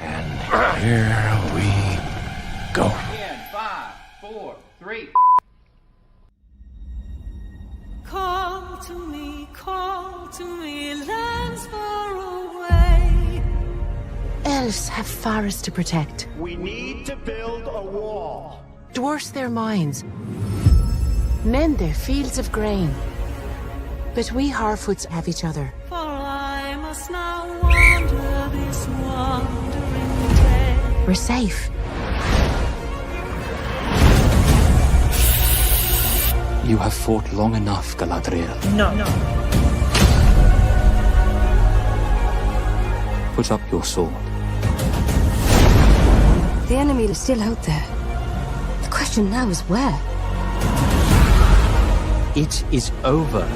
And here we go. In 5, 4, 3. Call to me, lands far away. Elves have forests to protect. We need to build a wall. Dwarfs their mines. Men their fields of grain. But we Harfoots have each other. For I must now wander this wandering day. We're safe. You have fought long enough, Galadriel. No. Put up your sword. The enemy is still out there. The question now is where? It is over.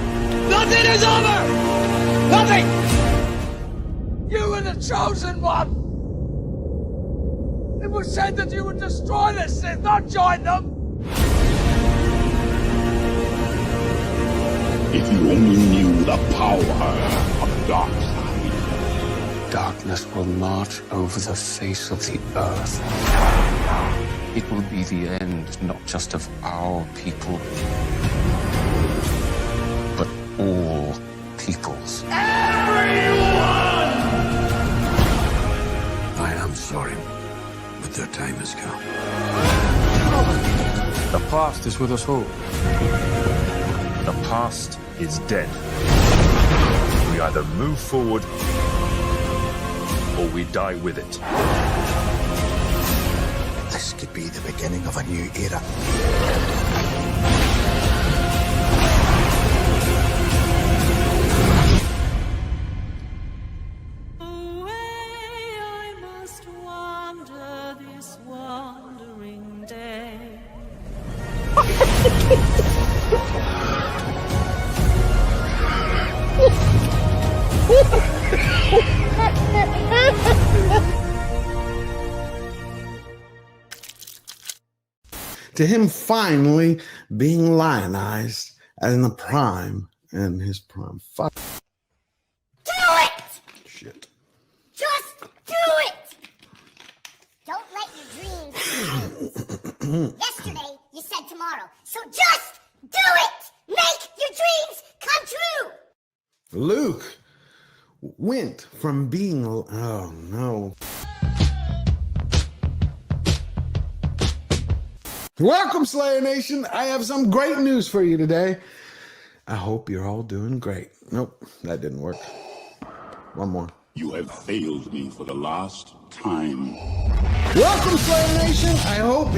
Nothing is over! Nothing! You were the chosen one! It was said that you would destroy the Sith, not join them! If you only knew the power of the dark side. Darkness will march over the face of the earth. It will be the end, not just of our people, but all peoples. Everyone! I am sorry, but their time has come. The past is with us all. The past is dead. We either move forward or we die with it. This could be the beginning of a new era. Away I must wander this wandering day. To him finally being lionized in the prime and his prime. Fuck. Do it! Shit. Just do it! Don't let your dreams be Yesterday, you said tomorrow. So just do it! Make your dreams come true! Luke went from being, oh no. Welcome, Slayer Nation. I have some great news for you today. I hope you're all doing great. Nope, that didn't work. One more. You have failed me for the last time. Welcome, Slayer Nation. I hope.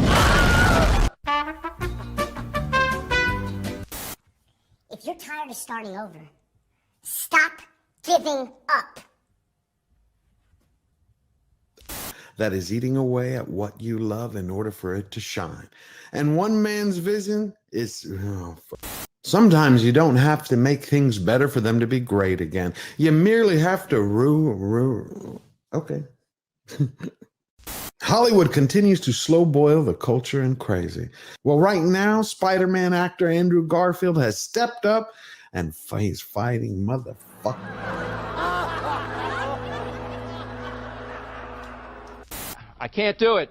If you're tired of starting over, stop giving up. That is eating away at what you love in order for it to shine. And one man's vision is... Sometimes you don't have to make things better for them to be great again. You merely have to Okay. Hollywood continues to slow boil the culture and crazy. Well, right now, Spider-Man actor Andrew Garfield has stepped up and he's fighting motherfucker. I can't do it.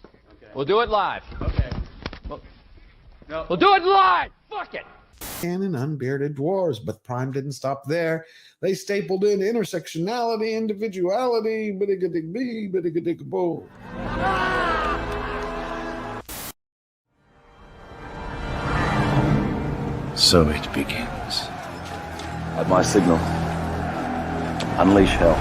Okay. We'll do it live. Okay. We'll do it live. Fuck it. And unbearded dwarves, but Prime didn't stop there. They stapled in intersectionality, individuality, biddiga-dig-bee, biddiga-dig-boo. So it begins. At my signal, unleash hell.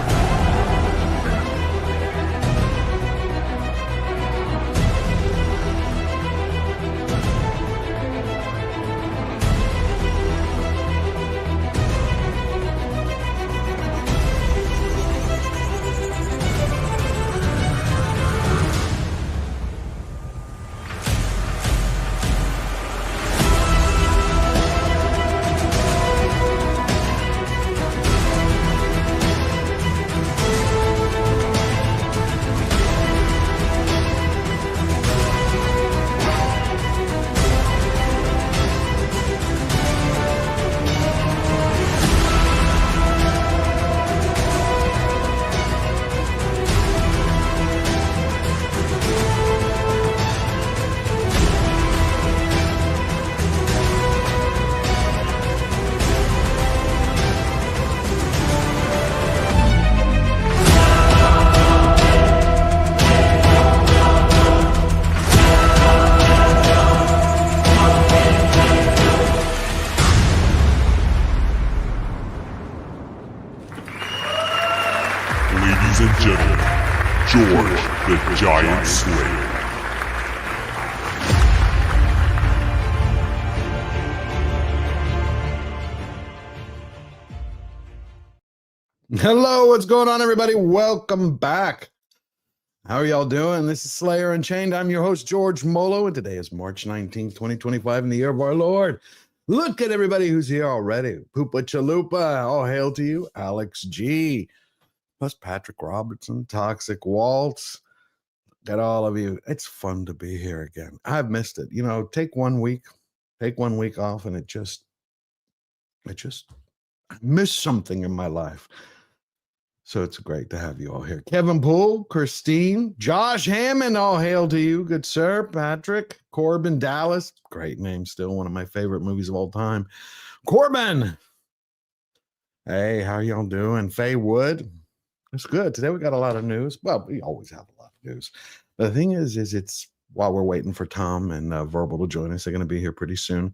Ladies and gentlemen, George the Giant Slayer. Hello, what's going on, everybody? Welcome back. How are y'all doing? This is Slayer Unchained. I'm your host, George Molo, and today is March 19th, 2025, in the year of our Lord. Look at everybody who's here already. Poopa Chalupa, all hail to you. Alex G, plus Patrick Robertson, Toxic Waltz. Got all of you. It's fun to be here again. I've missed it. You know, take 1 week off, and I missed something in my life. So it's great to have you all here. Kevin Poole, Christine, Josh Hammond, all hail to you, good sir. Patrick, Corbin, Dallas, great name, still one of my favorite movies of all time. Corbin, hey, how y'all doing? Faye Wood, it's good. Today we got a lot of news. Well, we always have a lot of news. The thing is it's while we're waiting for Tom and Verbal to join us, they're going to be here pretty soon.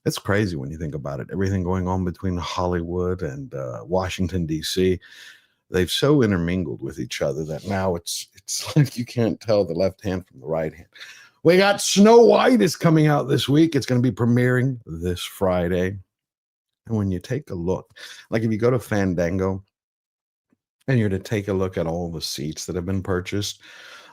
It's crazy when you think about it. Everything going on between Hollywood and Washington, D.C., they've so intermingled with each other that now it's like you can't tell the left hand from the right hand. We got Snow White is coming out this week. It's going to be premiering this Friday. And when you take a look, like if you go to Fandango and you're to take a look at all the seats that have been purchased,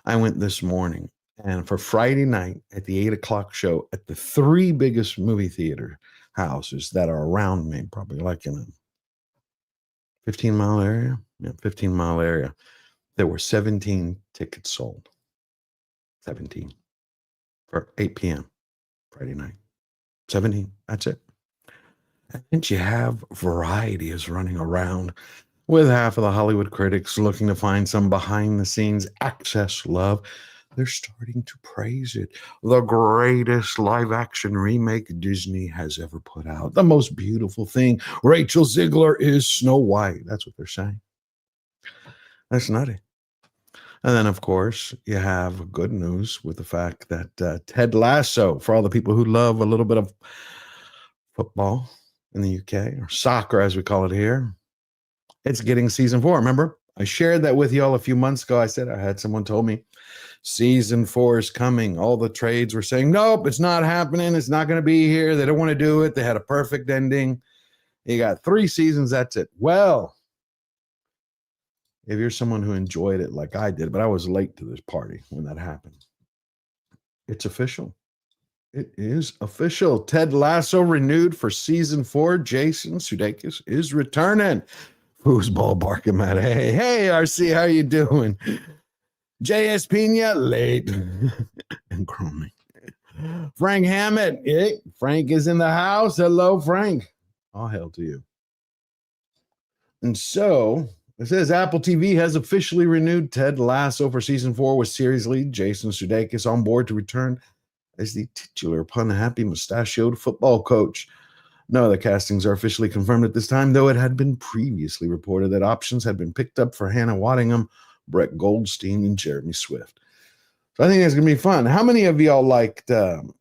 I went this morning, and for Friday night at the 8 o'clock show at the three biggest movie theater houses that are around me, probably like in a 15-mile area. Yeah, 15-mile area. There were 17 tickets sold. 17 for 8 p.m. Friday night. 17. That's it. And you have Variety is running around with half of the Hollywood critics looking to find some behind-the-scenes access love. They're starting to praise it. The greatest live-action remake Disney has ever put out. The most beautiful thing. Rachel Ziegler is Snow White. That's what they're saying. That's nutty. And then, of course, you have good news with the fact that Ted Lasso, for all the people who love a little bit of football in the UK, or soccer as we call it here, it's getting season 4. Remember, I shared that with y'all a few months ago. I said I had someone told me season 4 is coming. All the trades were saying, nope, it's not happening. It's not going to be here. They don't want to do it. They had a perfect ending. You got 3 seasons. That's it. Well, if you're someone who enjoyed it like I did, but I was late to this party when that happened, it's official. It is official. Ted Lasso renewed for season 4. Jason Sudeikis is returning. Who's ball barking, Matt? Hey, RC, how you doing? JS Pena, late and groaning. Frank Hammett, Frank is in the house. Hello, Frank. All hail to you. And so it says Apple TV has officially renewed Ted Lasso for season 4 with series lead Jason Sudeikis on board to return as the titular pun-happy mustachioed football coach. No other castings are officially confirmed at this time, though it had been previously reported that options had been picked up for Hannah Waddingham, Brett Goldstein, and Jeremy Swift. So I think it's going to be fun. How many of y'all liked Ted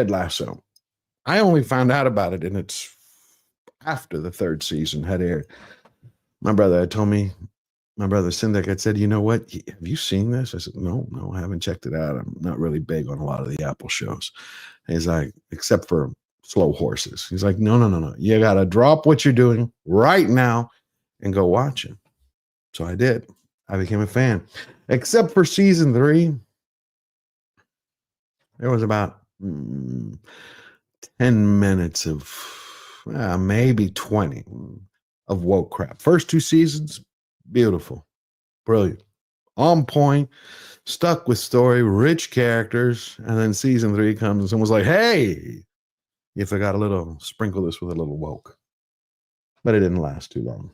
Lasso? I only found out about it, and it's after the 3rd season had aired. My brother had told me, my brother Sindek had said, you know what, have you seen this? I said, no, I haven't checked it out. I'm not really big on a lot of the Apple shows. And he's like, except for Slow Horses. He's like, no. You got to drop what you're doing right now and go watch it. So I did. I became a fan. Except for season 3, there was about 10 minutes of maybe 20 of woke crap. First 2 seasons, beautiful, brilliant, on point, stuck with story, rich characters. And then season 3 comes and someone's like, hey, you forgot sprinkle this with a little woke. But it didn't last too long.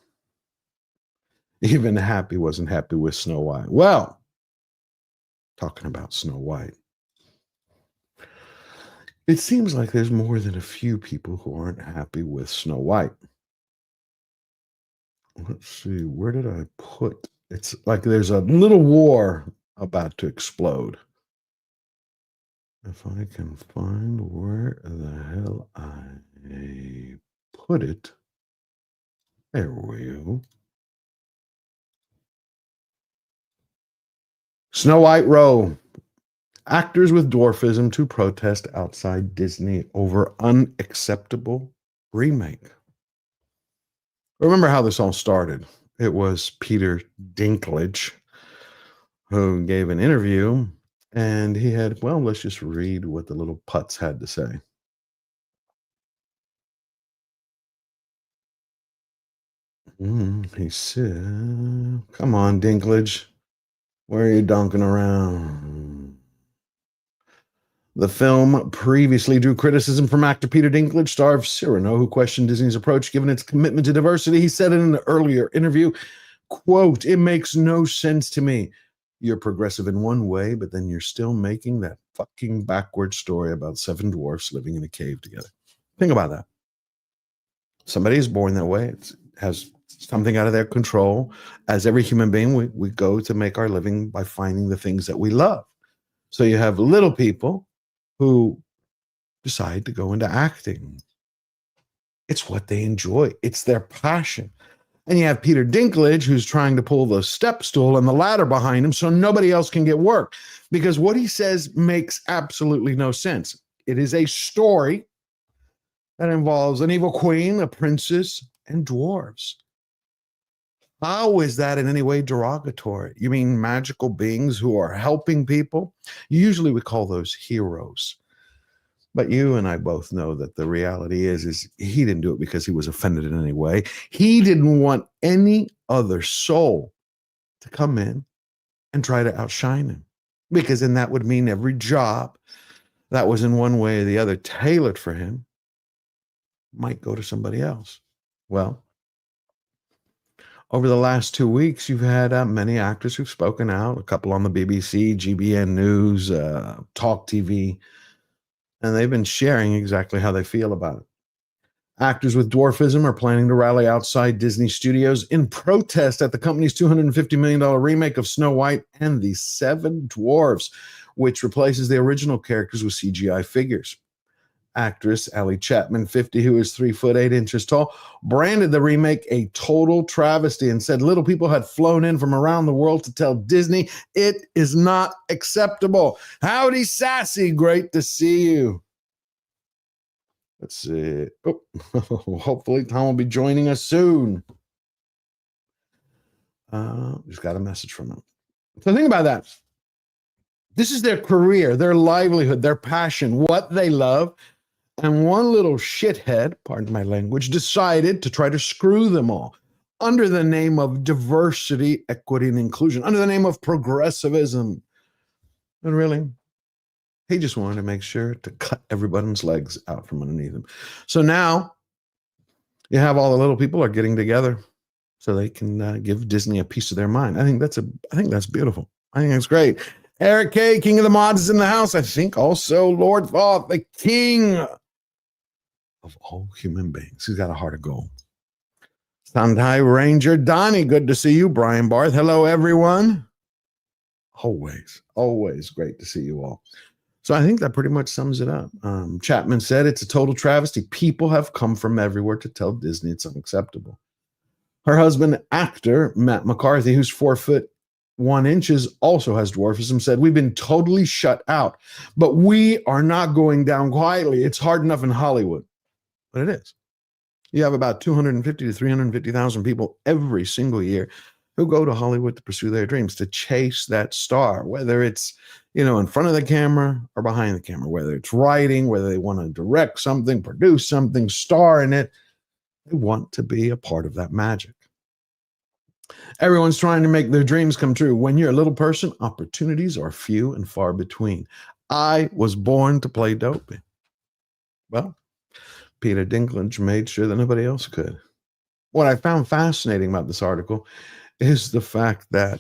Even Happy wasn't happy with Snow White. Well, talking about Snow White, it seems like there's more than a few people who aren't happy with Snow White. Let's see, where did I put? It's like there's a little war about to explode. If I can find where the hell I put it. There we go. Snow White Row. Actors with dwarfism to protest outside Disney over unacceptable remake. Remember how this all started. It was Peter Dinklage who gave an interview, and he had, well, let's just read what the little putz had to say. He said, come on, Dinklage. Where are you dunking around? The film previously drew criticism from actor Peter Dinklage, star of Cyrano, who questioned Disney's approach given its commitment to diversity. He said in an earlier interview, quote, "It makes no sense to me. You're progressive in one way, but then you're still making that fucking backward story about 7 dwarfs living in a cave together." Think about that. Somebody is born that way. It has something out of their control. As every human being, we go to make our living by finding the things that we love. So you have little people who decide to go into acting. It's what they enjoy. It's their passion. And you have Peter Dinklage, who's trying to pull the step stool and the ladder behind him so nobody else can get work. Because what he says makes absolutely no sense. It is a story that involves an evil queen, a princess, and dwarves. How is that in any way derogatory? You mean magical beings who are helping people? Usually we call those heroes. But you and I both know that the reality is he didn't do it because he was offended in any way. He didn't want any other soul to come in and try to outshine him. Because then that would mean every job that was in one way or the other tailored for him might go to somebody else. Well, over the last 2 weeks, you've had many actors who've spoken out, a couple on the BBC, GBN News, Talk TV, and they've been sharing exactly how they feel about it. Actors with dwarfism are planning to rally outside Disney Studios in protest at the company's $250 million remake of Snow White and the 7 Dwarfs, which replaces the original characters with CGI figures. Actress Allie Chapman, 50, who is 3 foot 8 inches tall, branded the remake a total travesty and said little people had flown in from around the world to tell Disney it is not acceptable. Howdy, Sassy. Great to see you. Let's see. Oh, hopefully Tom will be joining us soon. Just got a message from him. So think about that. This is their career, their livelihood, their passion, what they love. And one little shithead, pardon my language, decided to try to screw them all under the name of diversity, equity, and inclusion, under the name of progressivism. And really, he just wanted to make sure to cut everybody's legs out from underneath him. So now you have all the little people are getting together so they can give Disney a piece of their mind. I think that's beautiful. I think that's great. Eric K., King of the Mods, is in the house. I think also Lord Thoth, the king of all human beings. He's got a heart of gold. Sandai Ranger Donnie, good to see you. Brian Barth, hello, everyone. Always great to see you all. So I think that pretty much sums it up. Chapman said it's a total travesty. People have come from everywhere to tell Disney it's unacceptable. Her husband, actor Matt McCarthy, who's 4 foot 1 inches, also has dwarfism, said, "We've been totally shut out, but we are not going down quietly. It's hard enough in Hollywood." But it is. You have about 250 to 350,000 people every single year who go to Hollywood to pursue their dreams, to chase that star, whether it's, in front of the camera or behind the camera, whether it's writing, whether they want to direct something, produce something, star in it. They want to be a part of that magic. Everyone's trying to make their dreams come true. When you're a little person, opportunities are few and far between. I was born to play dopey. Well, Peter Dinklage made sure that nobody else could. What I found fascinating about this article is the fact that,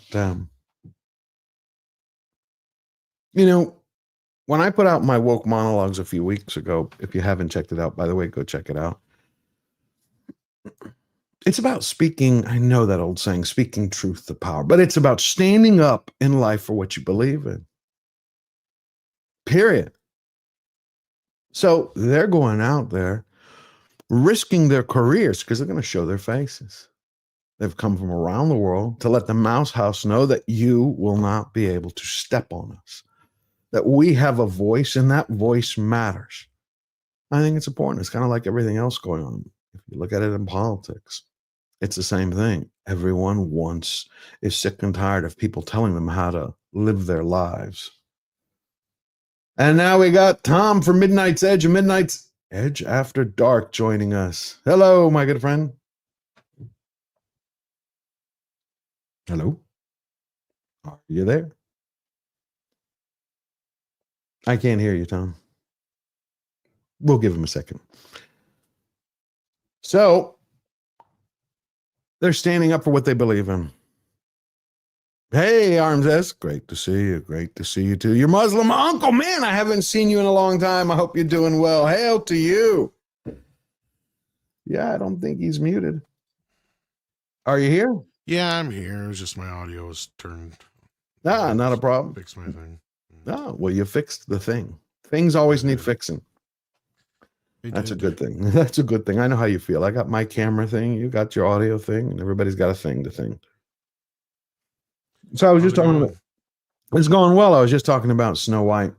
when I put out my woke monologues a few weeks ago, if you haven't checked it out, by the way, go check it out. It's about speaking, I know that old saying, speaking truth to power, but it's about standing up in life for what you believe in. Period. So they're going out there risking their careers because they're going to show their faces. They've come from around the world to let the Mouse House know that you will not be able to step on us, that we have a voice and that voice matters. I think it's important. It's kind of like everything else going on. If you look at it in politics, it's the same thing. Everyone is sick and tired of people telling them how to live their lives. And now we got Tom from Midnight's Edge and Midnight's Edge After Dark joining us. Hello, my good friend. Hello? Are you there? I can't hear you, Tom. We'll give him a second. So, they're standing up for what they believe in. Hey, Arms S, great to see you. Great to see you too. Your Muslim uncle, man, I haven't seen you in a long time. I hope you're doing well. Hail to you. Yeah, I don't think he's muted. Are you here? Yeah, I'm here. It was just my audio was turned. Ah, not a problem. Fix my thing. Oh, well, you fixed the thing. Things always need fixing. That's a good thing. That's a good thing. I know how you feel. I got my camera thing. You got your audio thing, and everybody's got a thing to thing. So I was just talking about, it's going well. I was just talking about Snow White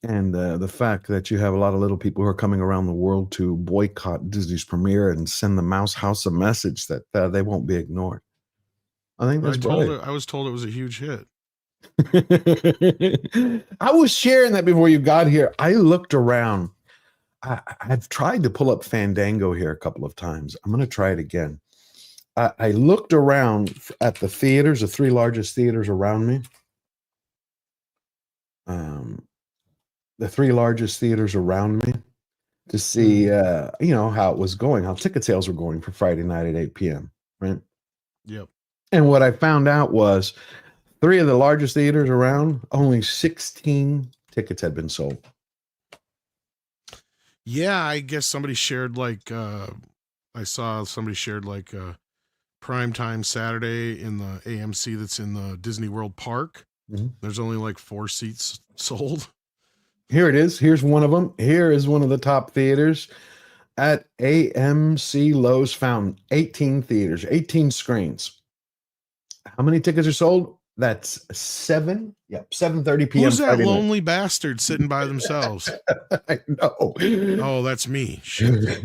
and the fact that you have a lot of little people who are coming around the world to boycott Disney's premiere and send the Mouse House a message that they won't be ignored. I think that's I was told it was a huge hit. I was sharing that before you got here. I looked around. I've tried to pull up Fandango here a couple of times. I'm going to try it again. I looked around at the theaters, the 3 largest theaters around me. The 3 largest theaters around me to see, how it was going, how ticket sales were going for Friday night at 8 p.m. Right? Yep. And what I found out was 3 of the largest theaters around, only 16 tickets had been sold. Yeah, I guess somebody shared I saw somebody shared primetime Saturday in the AMC that's in the Disney World Park. Mm-hmm. There's only 4 seats sold. Here it is. Here's one of them. Here is one of the top theaters at AMC Lowe's Fountain. 18 theaters, 18 screens. How many tickets are sold? That's 7. Yep, 7:30 p.m. Who's that Friday lonely night. bastard sitting by themselves? I know. Oh, that's me. Shit.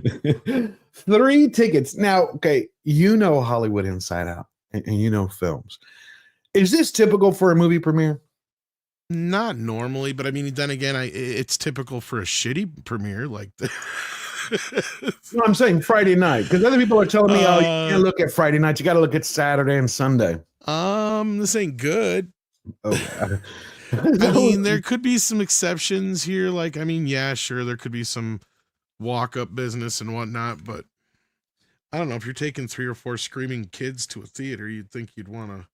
3 tickets. Now, okay, you know Hollywood inside out, and you know films. Is this typical for a movie premiere? Not normally, but I mean, then again, it's typical for a shitty premiere like this. No, I'm saying Friday night, because other people are telling me, you can't look at Friday night. You got to look at Saturday and Sunday. This ain't good. Oh, I mean, there could be some exceptions here. Yeah, sure, there could be some walk-up business and whatnot, but I don't know. If you're taking 3 or 4 screaming kids to a theater, you'd think you'd want to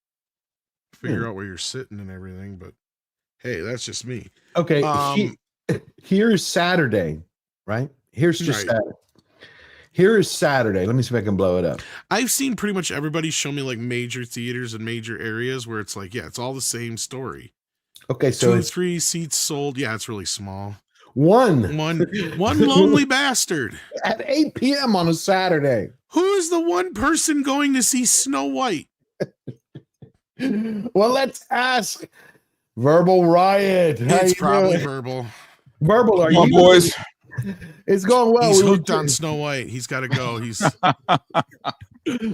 figure out where you're sitting and everything, but hey, that's just me. Okay, here's Saturday, right? Here's just right. Saturday. Here is Saturday. Let me see if I can blow it up. I've seen pretty much everybody show me major theaters and major areas where it's it's all the same story. Okay, so 2, 3 seats sold. Yeah, it's really small. One lonely bastard at 8 p.m. on a Saturday. Who is the one person going to see Snow White? Well, let's ask Verbal Riot. It's probably Verbal. Verbal, are you boys? It's going well. He's hooked on Snow White. He's got to go.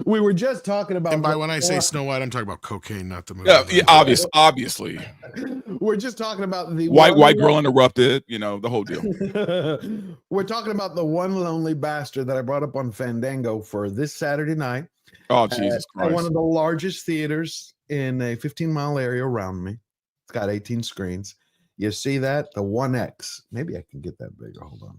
We were just talking about. And by when I say Snow White, I'm talking about cocaine, not the movie. Yeah, obviously. We're just talking about the white girl interrupted. The whole deal. We're talking about the one lonely bastard that I brought up on Fandango for this Saturday night. Oh, Jesus Christ! At one of the largest theaters in a 15-mile area around me. It's got 18 screens. You see that? The 1X. Maybe I can get that bigger. Hold on.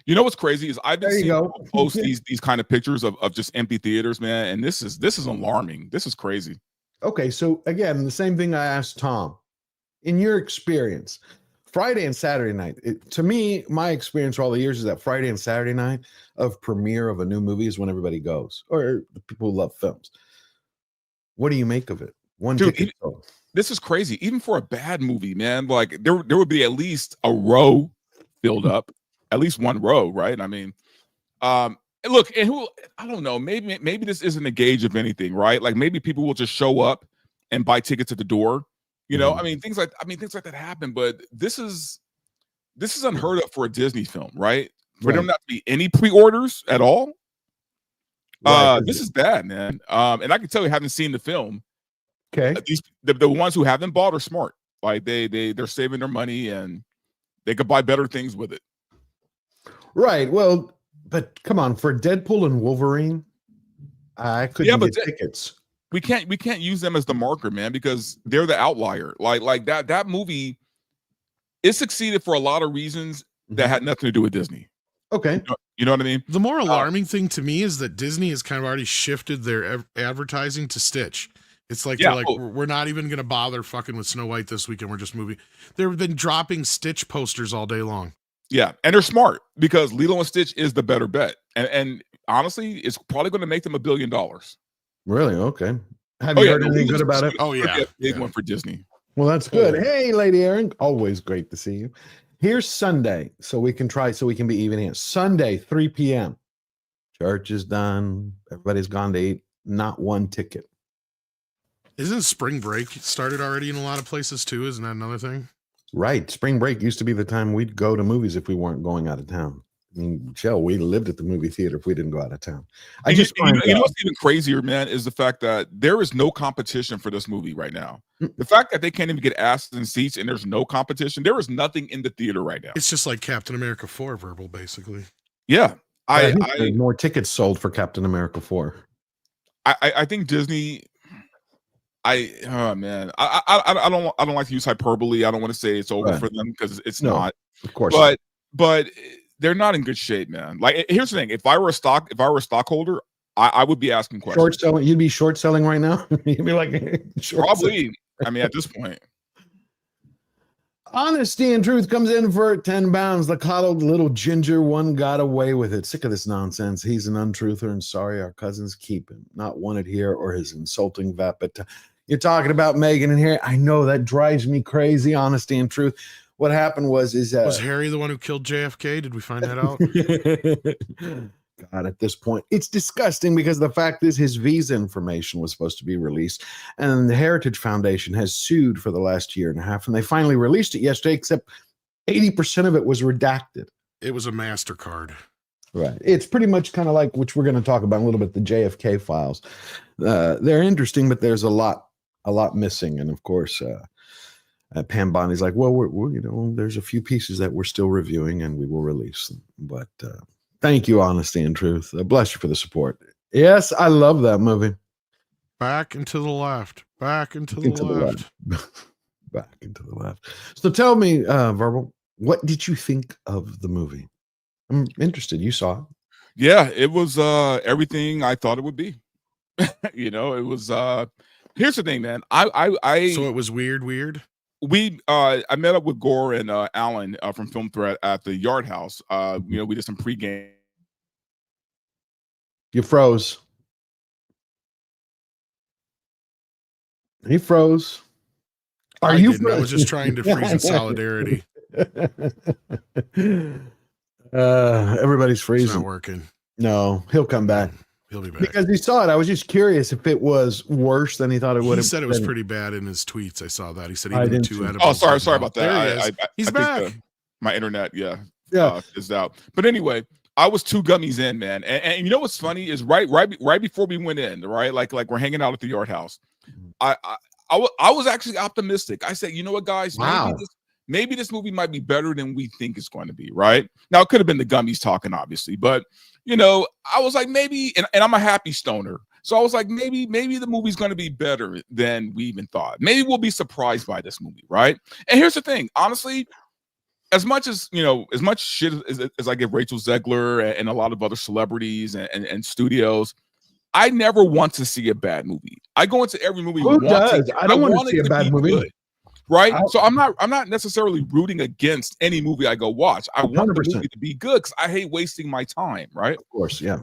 You know what's crazy is I've been seeing people post these kind of pictures of just empty theaters, man, and this is alarming. This is crazy. Okay, so again, the same thing I asked Tom. In your experience, Friday and Saturday night, to me, my experience for all the years is that Friday and Saturday night of premiere of a new movie is when everybody goes, or the people who love films. What do you make of it? Ticket. This is crazy. Even for a bad movie, man, there would be at least a row filled up, at least one row, right? I mean, look, and who I don't know. Maybe this isn't a gauge of anything, right? Like maybe people will just show up and buy tickets at the door. You know, I mean things like that happen, but this is unheard of for a Disney film, right? For them not to be any pre-orders at all. This is bad, man. And I can tell you, having seen the film, okay, the ones who haven't bought are smart. Like they're saving their money and they could buy better things with it. Right. Well, but come on, for Deadpool and Wolverine, I couldn't get tickets. We can't use them as the marker, man, because they're the outlier. Like that movie, it succeeded for a lot of reasons that had nothing to do with Disney. Okay. You know what I mean? The more alarming thing to me is that Disney has kind of already shifted their advertising to Stitch. It's like, they're like, we're not even going to bother fucking with Snow White this weekend. We're just moving. They've been dropping Stitch posters all day long. Yeah, and they're smart because Lilo and Stitch is the better bet. And honestly, it's probably going to make them $1 billion. Really? Okay. Have you heard anything good about it? Oh, yeah. Big one for Disney. Well, that's good. Hey, Lady Aaron. Always great to see you. Here's Sunday, so we can be even here. Sunday, 3 p.m. Church is done. Everybody's gone to eat. Not one ticket. Isn't spring break started already in a lot of places too? Isn't that another thing? Right. Spring break used to be the time we'd go to movies if we weren't going out of town. I mean, Joe, we lived at the movie theater if we didn't go out of town. You know what's even crazier, man, is the fact that there is no competition for this movie right now. The fact that they can't even get asses in seats and there's no competition, there is nothing in the theater right now. It's just like Captain America 4 verbal, basically. Yeah. I think more tickets sold for Captain America 4. I think Disney. Oh man, I don't like to use hyperbole. I don't want to say it's over for them because it's not. Of course, but they're not in good shape, man. Like, here's the thing: if I were a stockholder, I would be asking questions. Short selling? You'd be short selling right now. You'd be like, probably. I mean, at this point. Honesty and Truth comes in for 10 pounds. The coddled little ginger one got away with it. Sick of this nonsense. He's an untruther and sorry our cousins keep him. Not wanted here or his insulting vapid. You're talking about Megan and Harry. I know that drives me crazy. Honesty and Truth. What happened was Harry the one who killed JFK? Did we find that out? God, at this point, it's disgusting because the fact is his visa information was supposed to be released, and the Heritage Foundation has sued for the last year and a half, and they finally released it yesterday, except 80% of it was redacted. It was a MasterCard. Right. It's pretty much kind of like, which we're going to talk about a little bit, the JFK files. They're interesting, but there's a lot missing, and of course, Pam Bondi's like, well, we're there's a few pieces that we're still reviewing, and we will release them, but. Thank you, Honesty and Truth. Bless you for the support. Yes, I love that movie. Back and to the left. Back and to the left. Back and to the left. So tell me, Verbal, what did you think of the movie? I'm interested. You saw it. Yeah, it was everything I thought it would be. It was here's the thing, man. So it was weird. I met up with Gore and Alan from Film Threat at the Yard House. We did some pregame. You froze. He froze. I was just trying to freeze in solidarity. Everybody's freezing. It's not working. No, he'll come back. He'll be back. Because he saw it. I was just curious if it was worse than he thought it would have. He said it was pretty bad in his tweets. I saw that. He said even the two edibles. Oh, sorry about that. He's back. My internet, is out. But anyway, I was 2 gummies in, man. And you know what's funny is right before we went in, right? Like we're hanging out at the Yard House. I was actually optimistic. I said, you know what, guys? Wow. Maybe this movie might be better than we think it's going to be, right? Now, it could have been the gummies talking, obviously, but I was like, maybe, and I'm a happy stoner. So I was like, maybe the movie's going to be better than we even thought. Maybe we'll be surprised by this movie, right? And here's the thing, honestly, as much shit as I give Rachel Zegler and a lot of other celebrities and studios, I never want to see a bad movie. I go into every movie. Who does? I don't want to see a bad movie. Good, right? So I'm not necessarily rooting against any movie I go watch. I want 100%. The movie to be good because I hate wasting my time, right? Of course, yeah.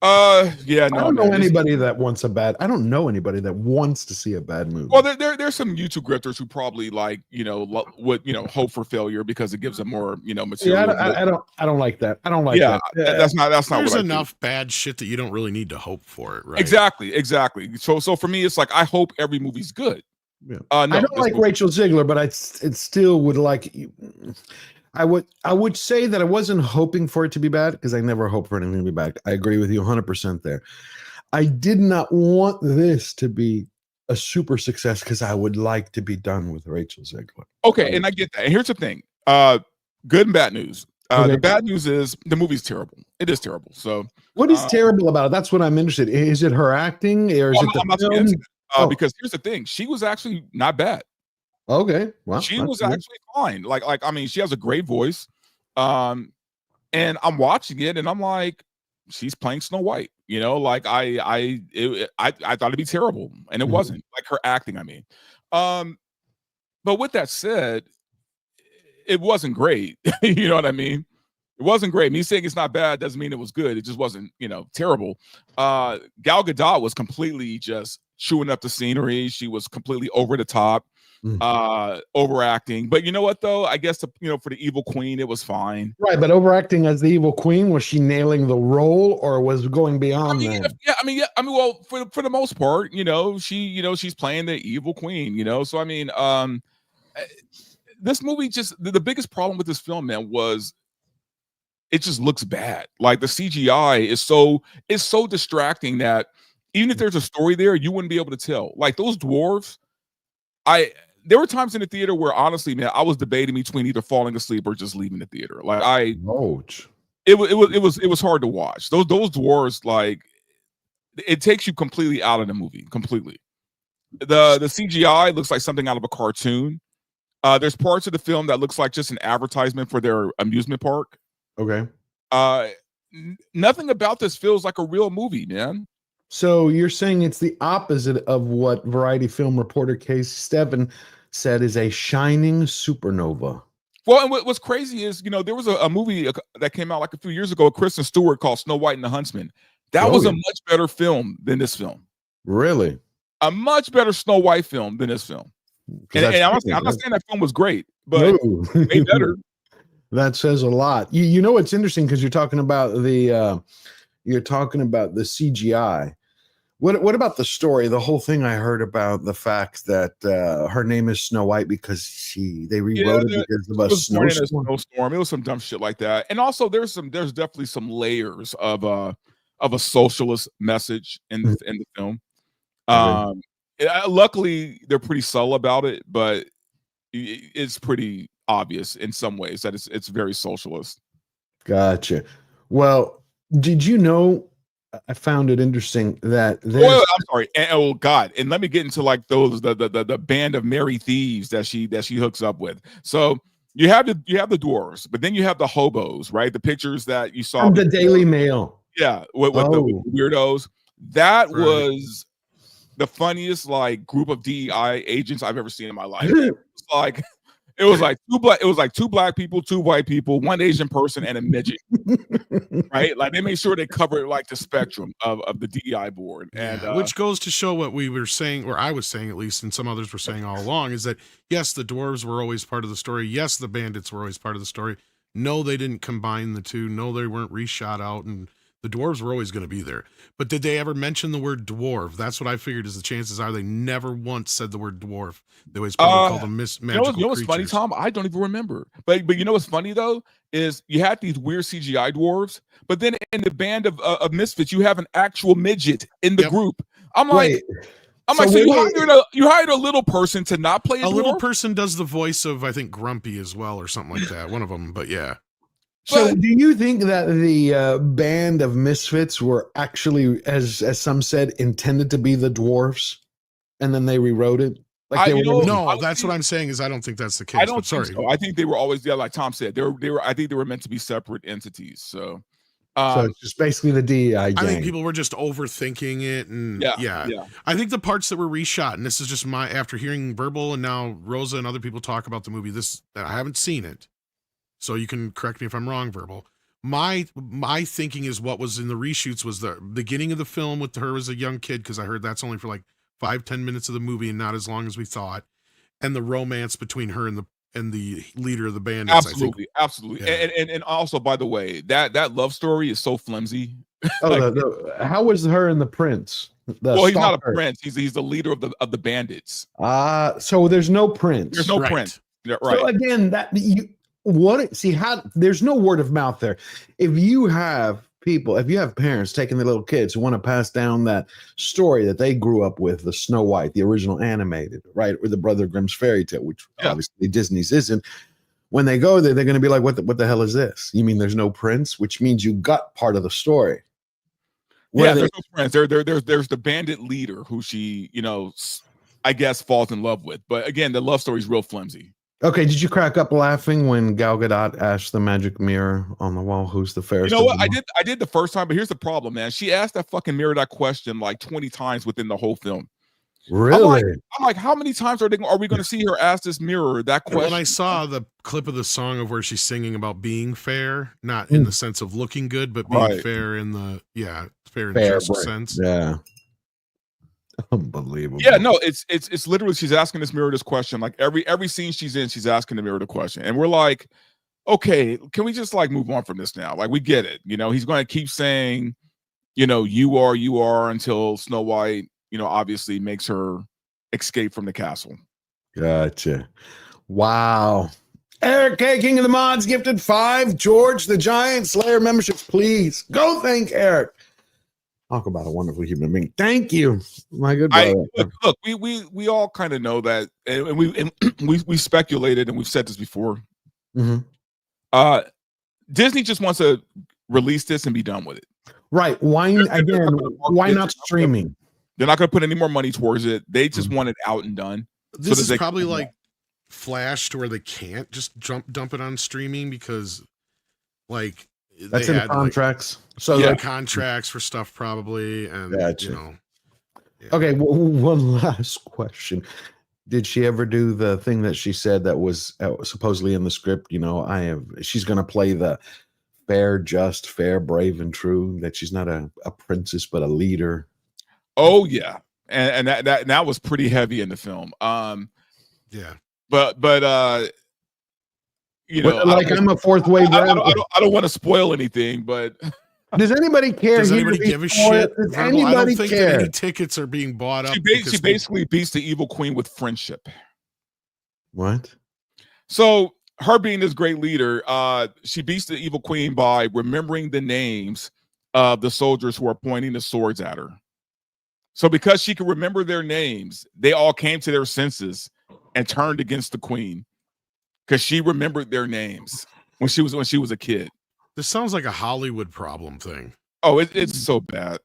Yeah, I no, don't know man. anybody that wants a bad. I don't know anybody that wants to see a bad movie. Well, there's some YouTube grifters who probably like would hope for failure because it gives them more Yeah, material. I don't like that. I don't like Yeah, that. that's not There's what I do. enough bad shit that you don't really need to hope for it, right? Exactly. So for me, it's like I hope every movie's good. Yeah. No, I don't like Rachel Ziegler, but it still would like. I would say that I wasn't hoping for it to be bad because I never hope for anything to be bad. I agree with you 100% there. I did not want this to be a super success because I would like to be done with Rachel Ziegler. Okay, and I get that. And here's the thing: good and bad news. Okay. The bad news is the movie's terrible. It is terrible. So what is terrible about it? That's what I'm interested in. Is it her acting or is it the film? Because here's the thing: she was actually not bad. Okay, well, she was actually fine. Like I mean, she has a great voice. And I'm watching it, and I'm like, she's playing Snow White. Like I thought it'd be terrible, and it wasn't. Like her acting, I mean. But with that said, it wasn't great. You know what I mean? It wasn't great. Me saying it's not bad doesn't mean it was good. It just wasn't, terrible. Gal Gadot was completely just chewing up the scenery. She was completely over the top. Overacting, but you know what though, I guess for the evil queen it was fine, right? But overacting as the evil queen, was she nailing the role or was going beyond that? I mean well, for the most part, she's playing the evil queen, so I mean this movie just the biggest problem with this film, man, was it just looks bad. Like the CGI is so distracting that even if there's a story there, you wouldn't be able to tell. Like those dwarves, there were times in the theater where honestly, man, I was debating between either falling asleep or just leaving the theater. Like it was hard to watch. Those dwarves, like it takes you completely out of the movie. Completely. The CGI looks like something out of a cartoon. There's parts of the film that looks like just an advertisement for their amusement park. Okay. Nothing about this feels like a real movie, man. So you're saying it's the opposite of what Variety film reporter Case Steven said is a shining supernova. Well, and what's crazy is, there was a movie that came out like a few years ago, Kristen Stewart, called Snow White and the Huntsman. That was a much better film than this film. Really? A much better Snow White film than this film. And I'm not saying that film was great, but way better. That says a lot. You know what's interesting, because you're talking about the CGI. What about the story? The whole thing I heard about the fact that her name is Snow White because they rewrote it because of a snowstorm. It was some dumb shit like that. And also there's definitely some layers of a socialist message in the film. Luckily they're pretty subtle about it, but it's pretty obvious in some ways that it's very socialist. Gotcha. Well, did you know? I found it interesting that I'm sorry. And let me get into like those the band of merry thieves that she hooks up with. So you have the dwarves, but then you have the hobos, right? The pictures that you saw from the Daily Mail. Yeah, with the weirdos. That was the funniest like group of DEI agents I've ever seen in my life. It was like two black people, two white people, one Asian person, and a midget. Right? Like they made sure they covered like the spectrum of the DEI board. And which goes to show what we were saying, or I was saying at least, and some others were saying all along, is that yes, the dwarves were always part of the story. Yes, the bandits were always part of the story. No, they didn't combine the two. No, they weren't reshot out, and the dwarves were always going to be there. But did they ever mention the word dwarf? That's what I figured is the chances are they never once said the word dwarf. They always probably called them magical you know what's funny, Tom? I don't even remember. But you know what's funny though is you had these weird CGI dwarves, but then in the band of misfits, you have an actual midget in the group. I'm like, you hired a little person to not play a dwarf? Little person does the voice of I think Grumpy as well or something like that. One of them, but yeah. So do you think that the band of misfits were actually, as some said, intended to be the dwarfs, and then they rewrote it? Like that's what I'm saying is I don't think that's the case. I don't think so. I think they were always like Tom said. They were. I think they were meant to be separate entities. So it's just basically the DEI gang. I think people were just overthinking it, and yeah. I think the parts that were reshot, and this is just after hearing Verbal and now Rosa and other people talk about the movie. I haven't seen it. So you can correct me if I'm wrong, Verbal. My thinking is what was in the reshoots was the beginning of the film with her as a young kid, because I heard that's only for like 5-10 minutes of the movie and not as long as we thought, and the romance between her and the leader of the bandits. Absolutely, absolutely. Yeah. And also, by the way, that love story is so flimsy. Oh, how was her and the prince? Well, he's not a prince. He's the leader of the bandits. So there's no prince. There's no prince. Yeah, right. So again, there's no word of mouth there. If you have parents taking their little kids who want to pass down that story that they grew up with, the Snow White, the original animated, right, or the Brother Grimm's fairy tale, which obviously Disney's isn't. When they go there, they're going to be like, "What the hell is this? You mean there's no prince?" Which means you got part of the story. There's no prince. There's the bandit leader who she, I guess falls in love with. But again, the love story is real flimsy. Okay, did you crack up laughing when Gal Gadot asked the magic mirror on the wall, "Who's the fairest?" You know what? I did the first time, but here's the problem, man. She asked that fucking mirror that question like 20 times within the whole film. Really? I'm like, how many times are we going to see her ask this mirror that question? When I saw the clip of the song of where she's singing about being fair, not in the sense of looking good, but being fair in the fair and just sense. Yeah. Unbelievable. Yeah, no, it's literally she's asking this mirror this question. Like every scene she's in, she's asking the mirror the question. And we're like, okay, can we just like move on from this now? Like we get it. He's going to keep saying, you are until Snow White, obviously makes her escape from the castle. Gotcha. Wow. Eric K, King of the Mods, gifted 5. George the Giant Slayer memberships, please. Go thank Eric. Talk about a wonderful human being. Thank you, my good brother. Look, we all kind of know that, and we speculated, and we've said this before. Mm-hmm. Disney just wants to release this and be done with it. Right. Why not streaming? They're not going to put any more money towards it. They just want it out and done. This is probably like Flash, to where they can't just dump it on streaming because, like, that's in contracts. Contracts for stuff probably, and gotcha. Okay, one last question. Did she ever do the thing that she said that was supposedly in the script? She's going to play the fair, just, fair, brave, and true. That she's not a princess but a leader. Oh yeah, and that was pretty heavy in the film. Yeah, but I'm a fourth wave. I don't want to spoil anything, but does anybody care? Does anybody give a shit? Does anybody I don't think care? that any tickets are being bought up. She basically beats the evil queen with friendship. What? So her being this great leader, she beats the evil queen by remembering the names of the soldiers who are pointing the swords at her. So because she could remember their names, they all came to their senses and turned against the queen because she remembered their names when she was a kid. This sounds like a Hollywood problem thing. Oh, it's so bad.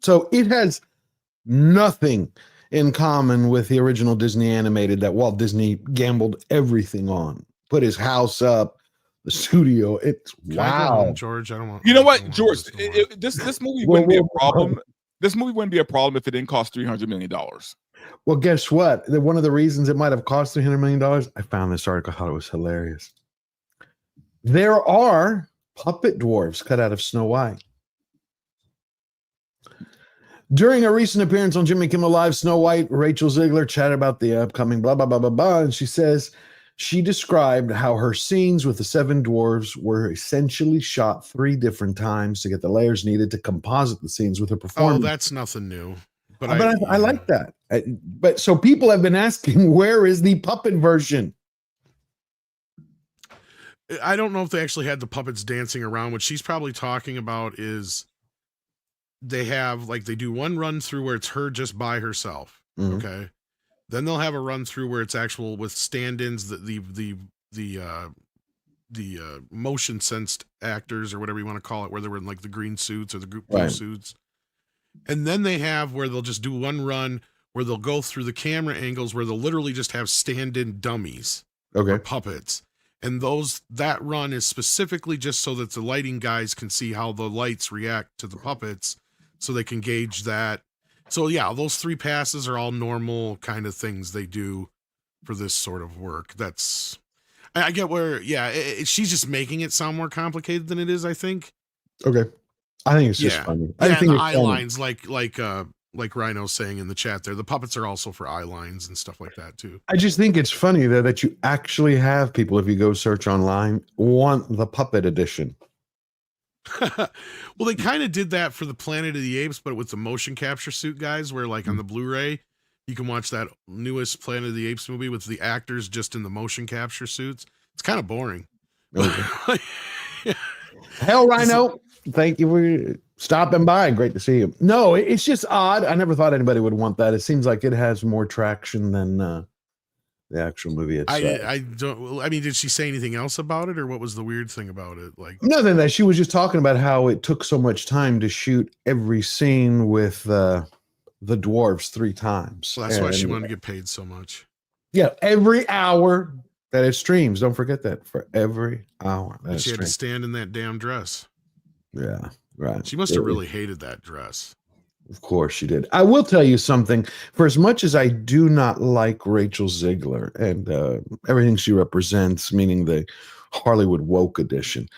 So it has nothing in common with the original Disney animated that Walt Disney gambled everything on. Put his house up, the studio. It's wow, George. I don't want. You know what, George? This movie wouldn't be a problem. This movie wouldn't be a problem if it didn't cost $300 million. Well, guess what? One of the reasons it might have cost $300 million, I found this article, I thought it was hilarious. There are puppet dwarves cut out of Snow White. During a recent appearance on Jimmy Kimmel Live, Snow White, Rachel Ziegler chatted about the upcoming blah, blah, blah, blah, blah, and she says she described how her scenes with the 7 dwarves were essentially shot 3 different times to get the layers needed to composite the scenes with her performance. Oh, that's nothing new. But I like that. But so people have been asking, where is the puppet version? I don't know if they actually had the puppets dancing around. What she's probably talking about is they do one run through where it's her just by herself. Mm-hmm. Okay. Then they'll have a run through where it's actual with stand-ins, the motion sensed actors or whatever you want to call it, where they were in like the green suits or the group blue suits. And then they have where they'll just do one run where they'll go through the camera angles where they'll literally just have stand-in dummies. Okay. Or puppets. And that run is specifically just so that the lighting guys can see how the lights react to the puppets so they can gauge that. So yeah, those 3 passes are all normal kind of things they do for this sort of work. I get where, yeah, she's just making it sound more complicated than it is, I think. Okay. I think it's just Yeah. funny. Yeah, I and think the it's eye funny. lines, like Rhino's saying in the chat there, the puppets are also for eye lines and stuff like that too. I just think it's funny though that you actually have people, if you go search online, want the puppet edition. Well, they kind of did that for the Planet of the Apes, but with the motion capture suit guys, where like on the Blu-ray, you can watch that newest Planet of the Apes movie with the actors just in the motion capture suits. It's kind of boring. Okay. Hell, Rhino, thank you for stopping by. Great to see you. No, it's just odd. I never thought anybody would want that. It seems like it has more traction than the actual movie itself. I don't. I mean, did she say anything else about it, or what was the weird thing about it? Like nothing than that. She was just talking about how it took so much time to shoot every scene with the dwarfs 3 times. Well, that's why she wanted to get paid so much. Yeah, every hour that it streams. Don't forget that. For every hour that She had to stand in that damn dress. Yeah, right. She must have really hated that dress. Of course she did. I will tell you something. For as much as I do not like Rachel Ziegler and everything she represents, meaning the Hollywood woke edition,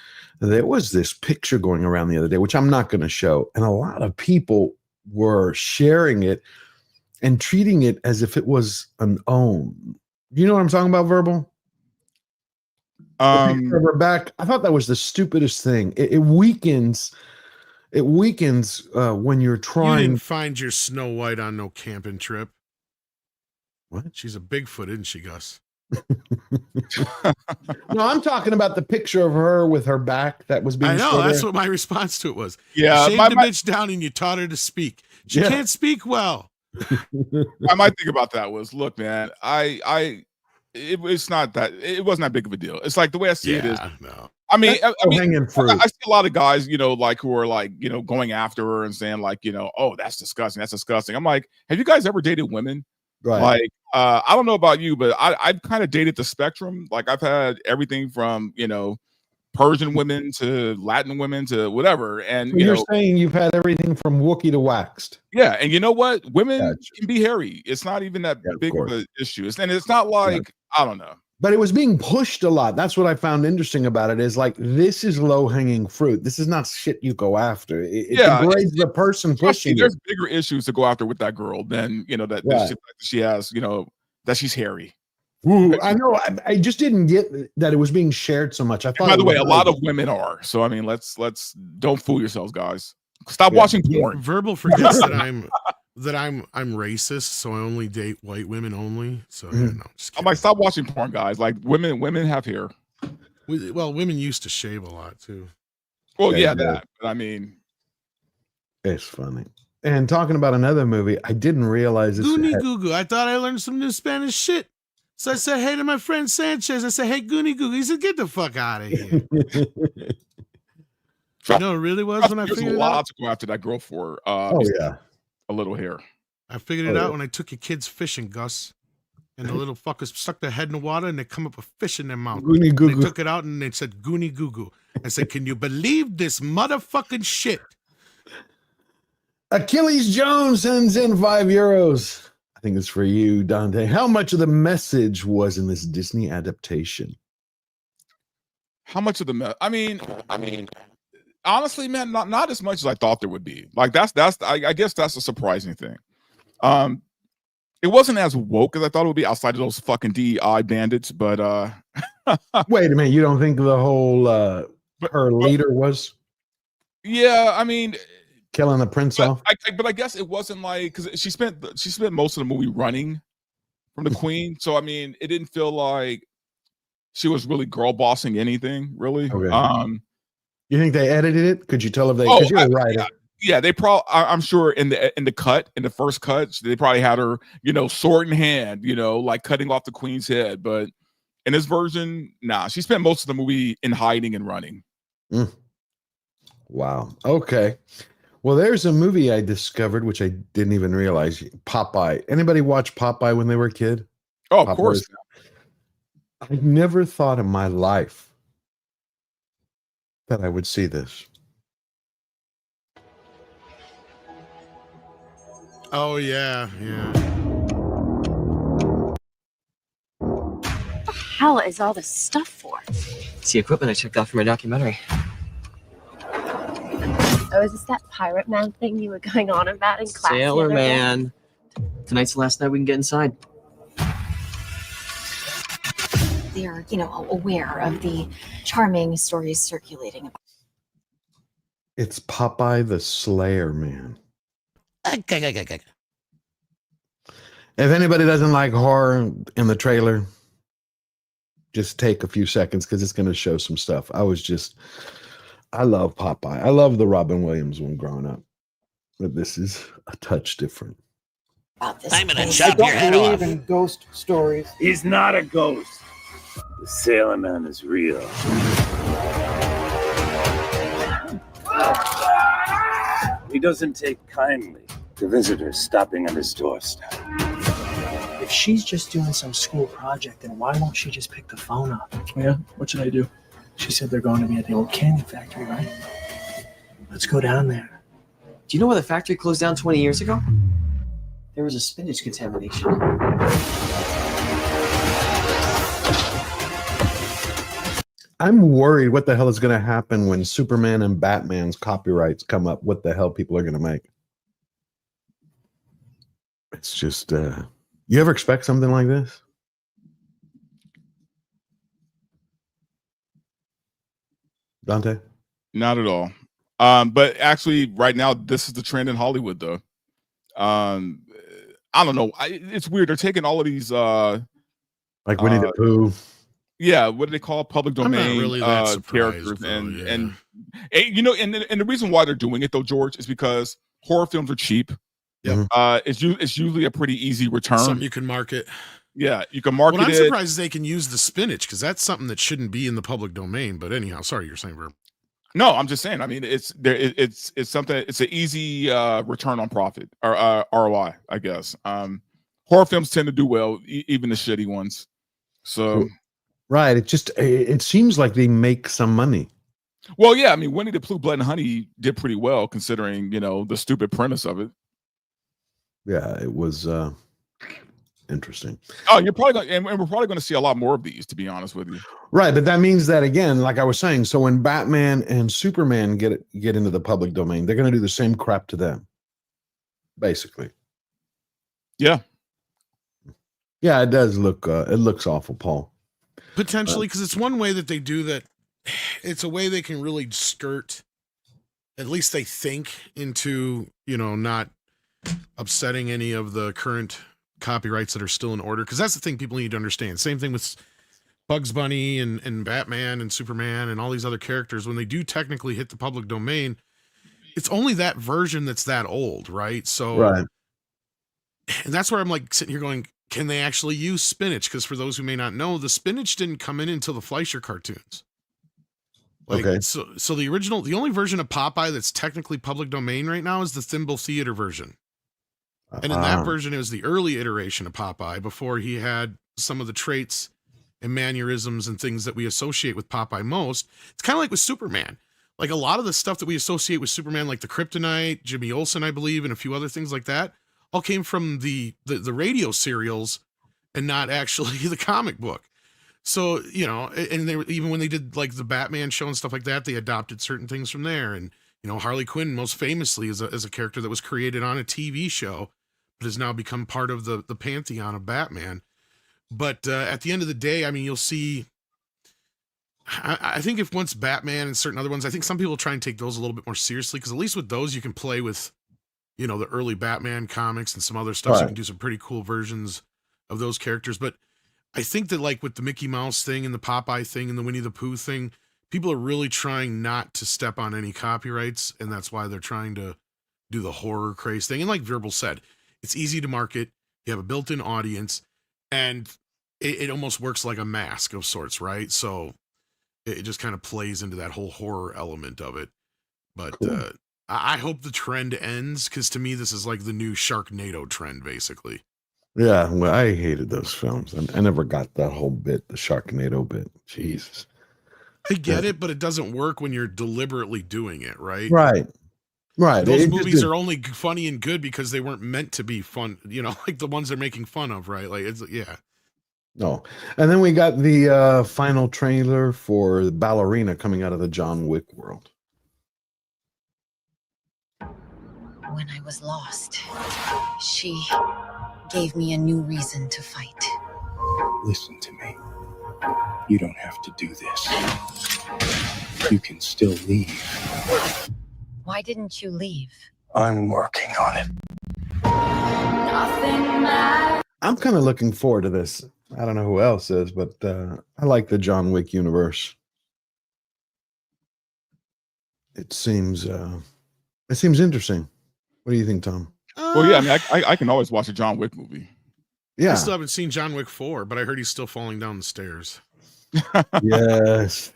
there was this picture going around the other day, which I'm not going to show, and a lot of people were sharing it and treating it as if it was an own. You know what I'm talking about, Verbal? Her back. I thought that was the stupidest thing. It weakens. It weakens when you're trying. You didn't find your Snow White on no camping trip. What? She's a Bigfoot, isn't she, Gus? No, I'm talking about the picture of her with her back that was being. I know. That's what my response to it was. Yeah, you shaved the bitch down and you taught her to speak. She Yeah. can't speak well. My thing about that was, look, man, it's not that, it wasn't that big of a deal. It's like the way I see it is. No. I mean, I hanging fruit. I see a lot of guys, you know, like who are like, you know, going after her and saying like, you know, oh, that's disgusting. That's disgusting. I'm like, have you guys ever dated women? Right. Like, I don't know about you, but I've kind of dated the spectrum. Like I've had everything from, you know, Persian women to Latin women to whatever. And So you're saying you've had everything from Wookiee to waxed. yeah, and you know what? Women can be hairy. It's not even that big of an issue. And it's not like, I don't know. But it was being pushed a lot. That's what I found interesting about it is like, this is low hanging fruit. This is not shit you go after. It degrades the person pushing There's it. bigger issues to go after with that girl than, you know, that she has, you know, that she's hairy. Ooh, I know. I just didn't get that it was being shared so much. I thought. By the way, a lot of women are. So I mean, let's don't fool yourselves, guys. Stop watching porn. Verbal forgets that I'm racist, so I only date white women only. So yeah, no, just I'm like, stop watching porn, guys. Like women have hair. well, women used to shave a lot too. Well, yeah, that. But I mean, it's funny. And talking about another movie, I didn't realize this. Goonie Goo Goo. I thought I learned some new Spanish shit. So I said, hey to my friend Sanchez. I said, hey, Goonie Goo Goo. He said, get the fuck out of here. You know, it really was when I figured it out. There's a lot to go after that girl for. Oh yeah, a little hair. I figured it out when I took your kids fishing, Gus. And the little fuckers stuck their head in the water and they come up with fish in their mouth. Goonie Goo They Goo. took it out and they said, Goonie Goo Goo. I said, can you believe this motherfucking shit? Achilles Jones sends in €5. I think it's for you, Dante. How much of the message was in this Disney adaptation? How much of the I mean, honestly, man, not as much as I thought there would be. Like I guess that's a surprising thing. It wasn't as woke as I thought it would be outside of those fucking DEI bandits, but Wait a minute, you don't think the whole her leader was yeah, I mean, killing the prince off? But I guess it wasn't like, because she spent most of the movie running from the queen, so I mean, it didn't feel like she was really girl bossing anything, really. Okay. You think they edited it? Could you tell if they? Oh, Because you're a writer. Yeah, they probably. I'm sure in the first cut, they probably had her, you know, sword in hand, you know, like cutting off the queen's head. But in this version, nah, she spent most of the movie in hiding and running. Wow. Okay. Well, there's a movie I discovered, which I didn't even realize. Popeye. Anybody watch Popeye when they were a kid? Oh, of course. I never thought in my life that I would see this. Oh, yeah. hell is all this stuff for? It's the equipment I checked out for my documentary. Oh, is this that pirate man thing you were going on about in class? Sailor man. Tonight's the last night we can get inside. They're, aware of the charming stories circulating. It's Popeye the Slayer Man. If anybody doesn't like horror in the trailer, just take a few seconds because it's going to show some stuff. I love Popeye. I love the Robin Williams one growing up, but this is a touch different. About this I'm gonna place. chop your head off. In ghost stories. He's not a ghost. The Sailor Man is real. He doesn't take kindly to visitors stopping at his doorstep. If she's just doing some school project, then why won't she just pick the phone up? Yeah, what should I do? She said they're going to be at the old candy factory, right? Let's go down there. Do you know where the factory closed down 20 years ago? There was a spinach contamination. I'm worried what the hell is going to happen when Superman and Batman's copyrights come up. What the hell people are going to make. It's just, you ever expect something like this? Dante? Not at all. But actually, right now, this is the trend in Hollywood, though. I don't know. It's weird. They're taking all of these, like Winnie the Pooh. Yeah, what do they call public domain I'm not really that surprised, characters? though, And yeah. and and the reason why they're doing it though, George, is because horror films are cheap. Yep. It's usually a pretty easy return. Something you can market. Yeah, you can market What I'm it. surprised is they can use the spinach because that's something that shouldn't be in the public domain. But anyhow, sorry, you're saying, Verb. No, I'm just saying. I mean, it's something. It's an easy return on profit or ROI, I guess. Horror films tend to do well, even the shitty ones. So, right. It seems like they make some money. Well, yeah. I mean, Winnie the Pooh, Blood and Honey did pretty well considering the stupid premise of it. Yeah, it was interesting. Oh, you're probably going, and we're probably going to see a lot more of these, to be honest with you. Right, but that means that again, like I was saying, so when Batman and Superman get into the public domain, they're going to do the same crap to them, basically. Yeah, yeah, it does look. It looks awful, Paul. Potentially, because it's one way that they do that. It's a way they can really skirt. At least they think into not upsetting any of the current copyrights that are still in order, because that's the thing people need to understand. Same thing with Bugs Bunny and Batman and Superman and all these other characters. When they do technically hit the public domain, it's only that version that's that old, right? So, right. And that's where I'm like sitting here going, can they actually use spinach? Because for those who may not know, the spinach didn't come in until the Fleischer cartoons. Okay. So the only version of Popeye that's technically public domain right now is the Thimble Theater version. And in that version, it was the early iteration of Popeye before he had some of the traits and mannerisms and things that we associate with Popeye most. It's kind of like with Superman. Like a lot of the stuff that we associate with Superman, like the Kryptonite, Jimmy Olsen, I believe, and a few other things like that, all came from the radio serials and not actually the comic book. So, and they were, even when they did like the Batman show and stuff like that, they adopted certain things from there. And, Harley Quinn most famously is a character that was created on a TV show, but has now become part of the pantheon of Batman. But at the end of the day, I mean, you'll see, I think if once Batman and certain other ones, I think some people try and take those a little bit more seriously, because at least with those, you can play with, the early Batman comics and some other stuff. Right. So you can do some pretty cool versions of those characters. But I think that like with the Mickey Mouse thing and the Popeye thing and the Winnie the Pooh thing, people are really trying not to step on any copyrights. And that's why they're trying to do the horror craze thing. And like Verbal said, it's easy to market. You have a built-in audience, and it almost works like a mask of sorts, right? So it just kind of plays into that whole horror element of it. But cool. I hope the trend ends, because to me, this is like the new Sharknado trend, basically. Yeah, well, I hated those films. I never got that whole bit, the Sharknado bit. Jesus. I get it, but it doesn't work when you're deliberately doing it, right? Right. Right. Those movies are only funny and good because they weren't meant to be fun, like the ones they're making fun of, right? Like, it's, yeah. No. And then we got the final trailer for Ballerina coming out of the John Wick world. When I was lost, she gave me a new reason to fight. Listen to me. You don't have to do this. You can still leave. Why didn't you leave? I'm working on it. I'm kind of looking forward to this. I don't know who else is, but I like the John Wick universe. It seems interesting. What do you think, Tom? Well, yeah, I mean, I can always watch a John Wick movie. Yeah. I still haven't seen John Wick 4, but I heard he's still falling down the stairs. Yes.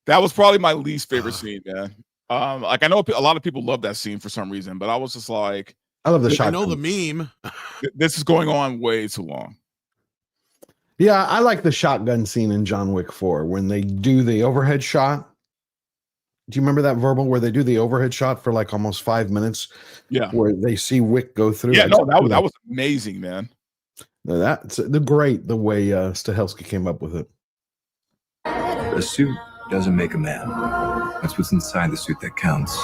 That was probably my least favorite scene, man. Like I know a lot of people love that scene for some reason, but I was just like, I love the shot. I know the meme. This is going on way too long. Yeah, I like the shotgun scene in John Wick 4 when they do the overhead shot. Do you remember that verbal where they do the overhead shot for like almost 5 minutes? Yeah. Where they see Wick go through. Yeah, no, that was amazing, man. That's the way Stahelski came up with it. A suit doesn't make a man. That's what's inside the suit that counts.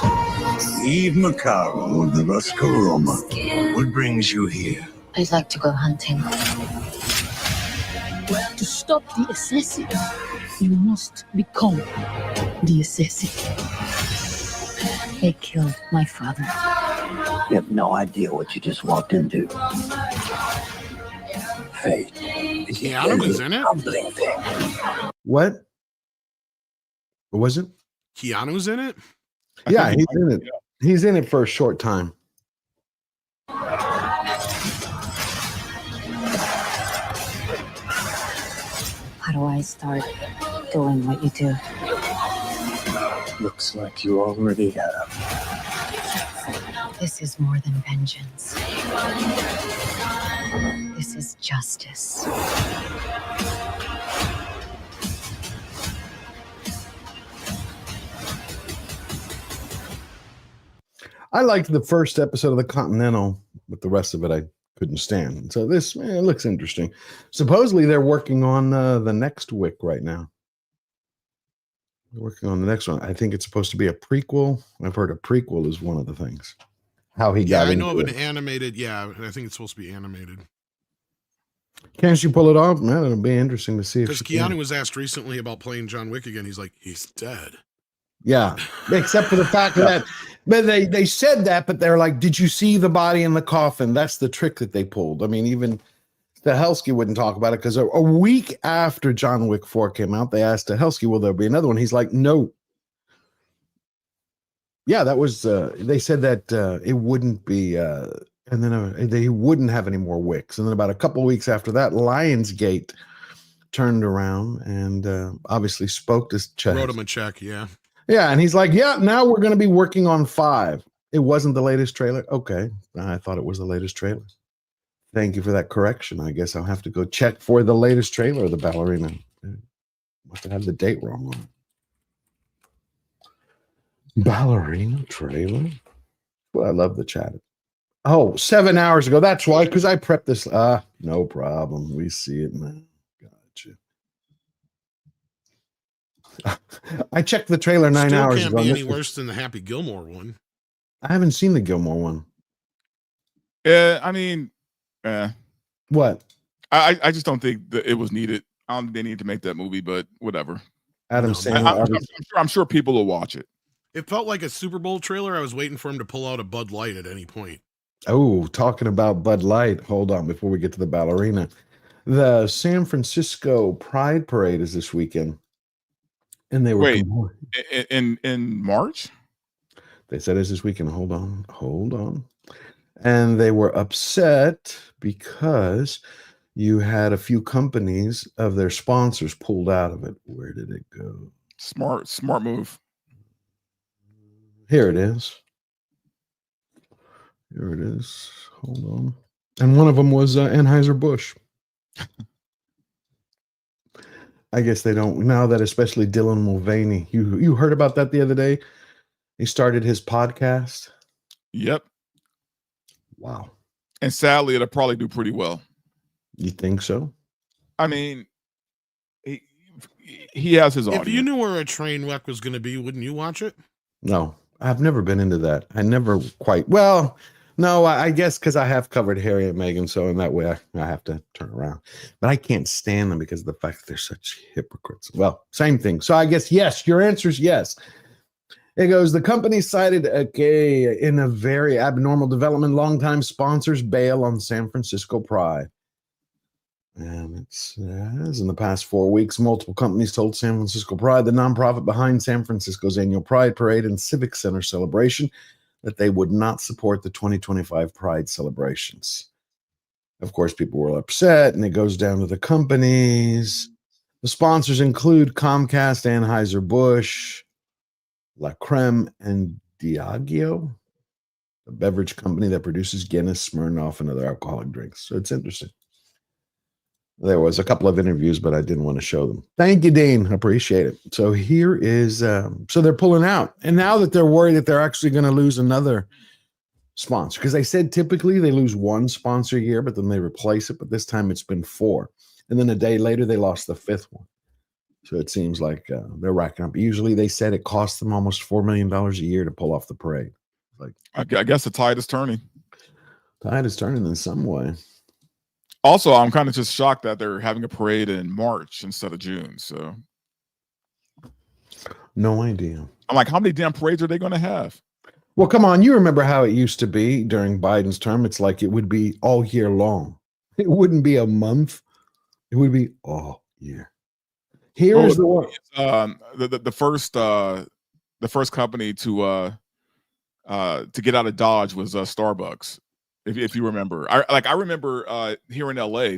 Eve Macaro, the Roscaroma. What brings you here? I'd like to go hunting. To stop the assassin, you must become the assassin. They killed my father. You have no idea what you just walked into. Fate. Keanu was in it? Humbling thing. What was it? Keanu's in it? Yeah, he's in it. He's in it for a short time. How do I start doing what you do? Looks like you already have. This is more than vengeance. This is justice. I liked the first episode of the Continental, but the rest of it I couldn't stand. So this it looks interesting. Supposedly they're working on the next Wick right now. They're working on the next one. I think it's supposed to be a prequel. I've heard a prequel is one of the things. How he got I know of into an it. animated. Yeah, I think it's supposed to be animated. Can't you pull it off? Man, it'll be interesting to see. Because Keanu was asked recently about playing John Wick again. He's like, he's dead. Yeah, except for the fact that, but they said that, but they're like, did you see the body in the coffin? That's the trick that they pulled. I mean, even Stahelski wouldn't talk about it because a week after John Wick 4 came out, they asked Stahelski, will there be another one? He's like, no. Yeah, that was, they said that it wouldn't be, and then they wouldn't have any more Wicks. And then about a couple of weeks after that, Lionsgate turned around and obviously spoke to Chad. Wrote him a check, yeah. Yeah, and he's like, yeah, now we're going to be working on 5. It wasn't the latest trailer. Okay, I thought it was the latest trailer. Thank you for that correction. I guess I'll have to go check for the latest trailer of the Ballerina. Must have had the date wrong on it. Ballerina trailer? Well, I love the chat. Oh, 7 hours ago. That's why, because I prepped this. No problem. We see it now. Gotcha. I checked the trailer 9 Still hours can't ago. be any worse than the Happy Gilmore one. I haven't seen the Gilmore one. I mean, what? I just don't think that it was needed. I don't think they need to make that movie, but whatever. Adam Sandler. I'm sure people will watch it. It felt like a Super Bowl trailer. I was waiting for him to pull out a Bud Light at any point. Oh, talking about Bud Light. Hold on before we get to the Ballerina. The San Francisco Pride Parade is this weekend. And they were in March? They said it's this weekend. Hold on. And they were upset because you had a few companies of their sponsors pulled out of it. Where did it go? Smart move. Here it is. Here it is. Hold on. And one of them was Anheuser-Busch. I guess they don't now that especially Dylan Mulvaney. You heard about that the other day? He started his podcast. Yep. Wow. And sadly, it'll probably do pretty well. You think so? I mean, he has his audience. If you knew where a train wreck was going to be, wouldn't you watch it? No, I've never been into that. I never quite. Well, no, I guess because I have covered Harry and Meghan, so in that way I have to turn around. But I can't stand them because of the fact that they're such hypocrites. Well, same thing. So I guess yes, your answer is yes. It goes, the company cited, okay, in a very abnormal development, longtime sponsors bail on San Francisco Pride. And it says, in the past 4 weeks, multiple companies told San Francisco Pride, the nonprofit behind San Francisco's annual Pride Parade and Civic Center celebration, that they would not support the 2025 Pride celebrations. Of course, people were upset, and it goes down to the companies. The sponsors include Comcast, Anheuser-Busch, La Creme, and Diageo, a beverage company that produces Guinness, Smirnoff, and other alcoholic drinks. So it's interesting. There was a couple of interviews, but I didn't want to show them. Thank you, Dean. Appreciate it. So here is, so they're pulling out. And now that they're worried that they're actually going to lose another sponsor, because they said typically they lose one sponsor a year, but then they replace it. But this time it's been 4. And then a day later, they lost the 5th one. So it seems like they're racking up. Usually they said it costs them almost $4 million a year to pull off the parade. Like, I guess the tide is turning. Tide is turning in some way. Also, I'm kind of just shocked that they're having a parade in March instead of June. So, no idea. I'm like, how many damn parades are they going to have? Well, come on. You remember how it used to be during Biden's term? It's like it would be all year long. It wouldn't be a month. It would be all year. Here's the one. The first company to get out of Dodge was Starbucks. If you remember, I remember here in LA,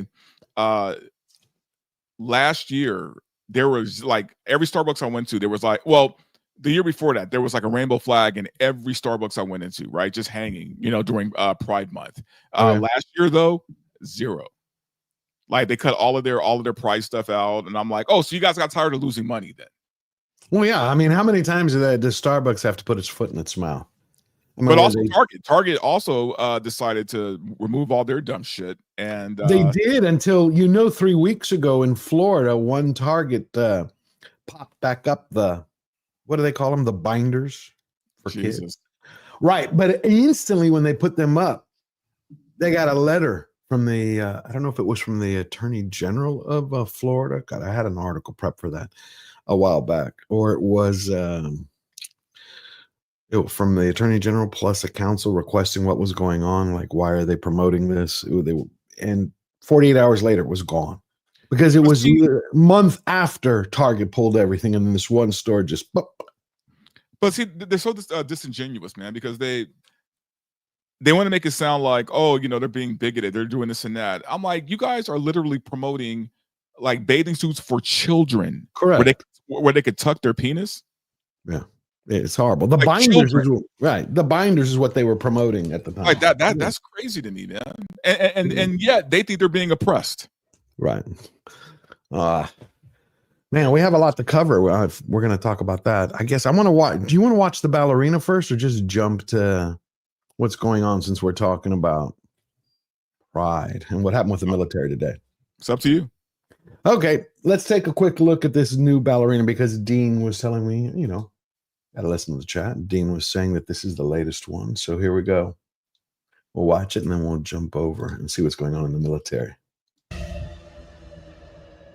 last year there was like every Starbucks I went to, there was like, well, the year before that there was like a rainbow flag in every Starbucks I went into, right, just hanging, during Pride Month. Last year though, 0. Like they cut all of their Pride stuff out, and I'm like, oh, so you guys got tired of losing money then? Well, yeah. I mean, how many times does Starbucks have to put its foot in its mouth? I mean, but also Target also decided to remove all their dumb shit, and they did until 3 weeks ago in Florida, one Target popped back up the, what do they call them, the binders for kids, right? But instantly when they put them up, they got a letter from the I don't know if it was from the Attorney General of Florida. God, I had an article prep for that a while back, or it was from the Attorney General plus a council requesting what was going on, like why are they promoting this? And 48 hours later it was gone because it was a month after Target pulled everything, and then this one store just. But see, they're so disingenuous, man, because they want to make it sound like, oh, they're being bigoted, they're doing this and that. I'm like, you guys are literally promoting like bathing suits for children, correct? Where they could tuck their penis. Yeah. It's horrible. The binders, right? The binders is what they were promoting at the time. Like that's crazy to me, man. And yet they think they're being oppressed. Right. Man, we have a lot to cover. We're going to talk about that. I guess I want to watch. Do you want to watch the Ballerina first, or just jump to what's going on since we're talking about Pride and what happened with the military today? It's up to you. Okay, let's take a quick look at this new Ballerina because Dean was telling me, got to listen to the chat. Dean was saying that this is the latest one. So here we go. We'll watch it and then we'll jump over and see what's going on in the military.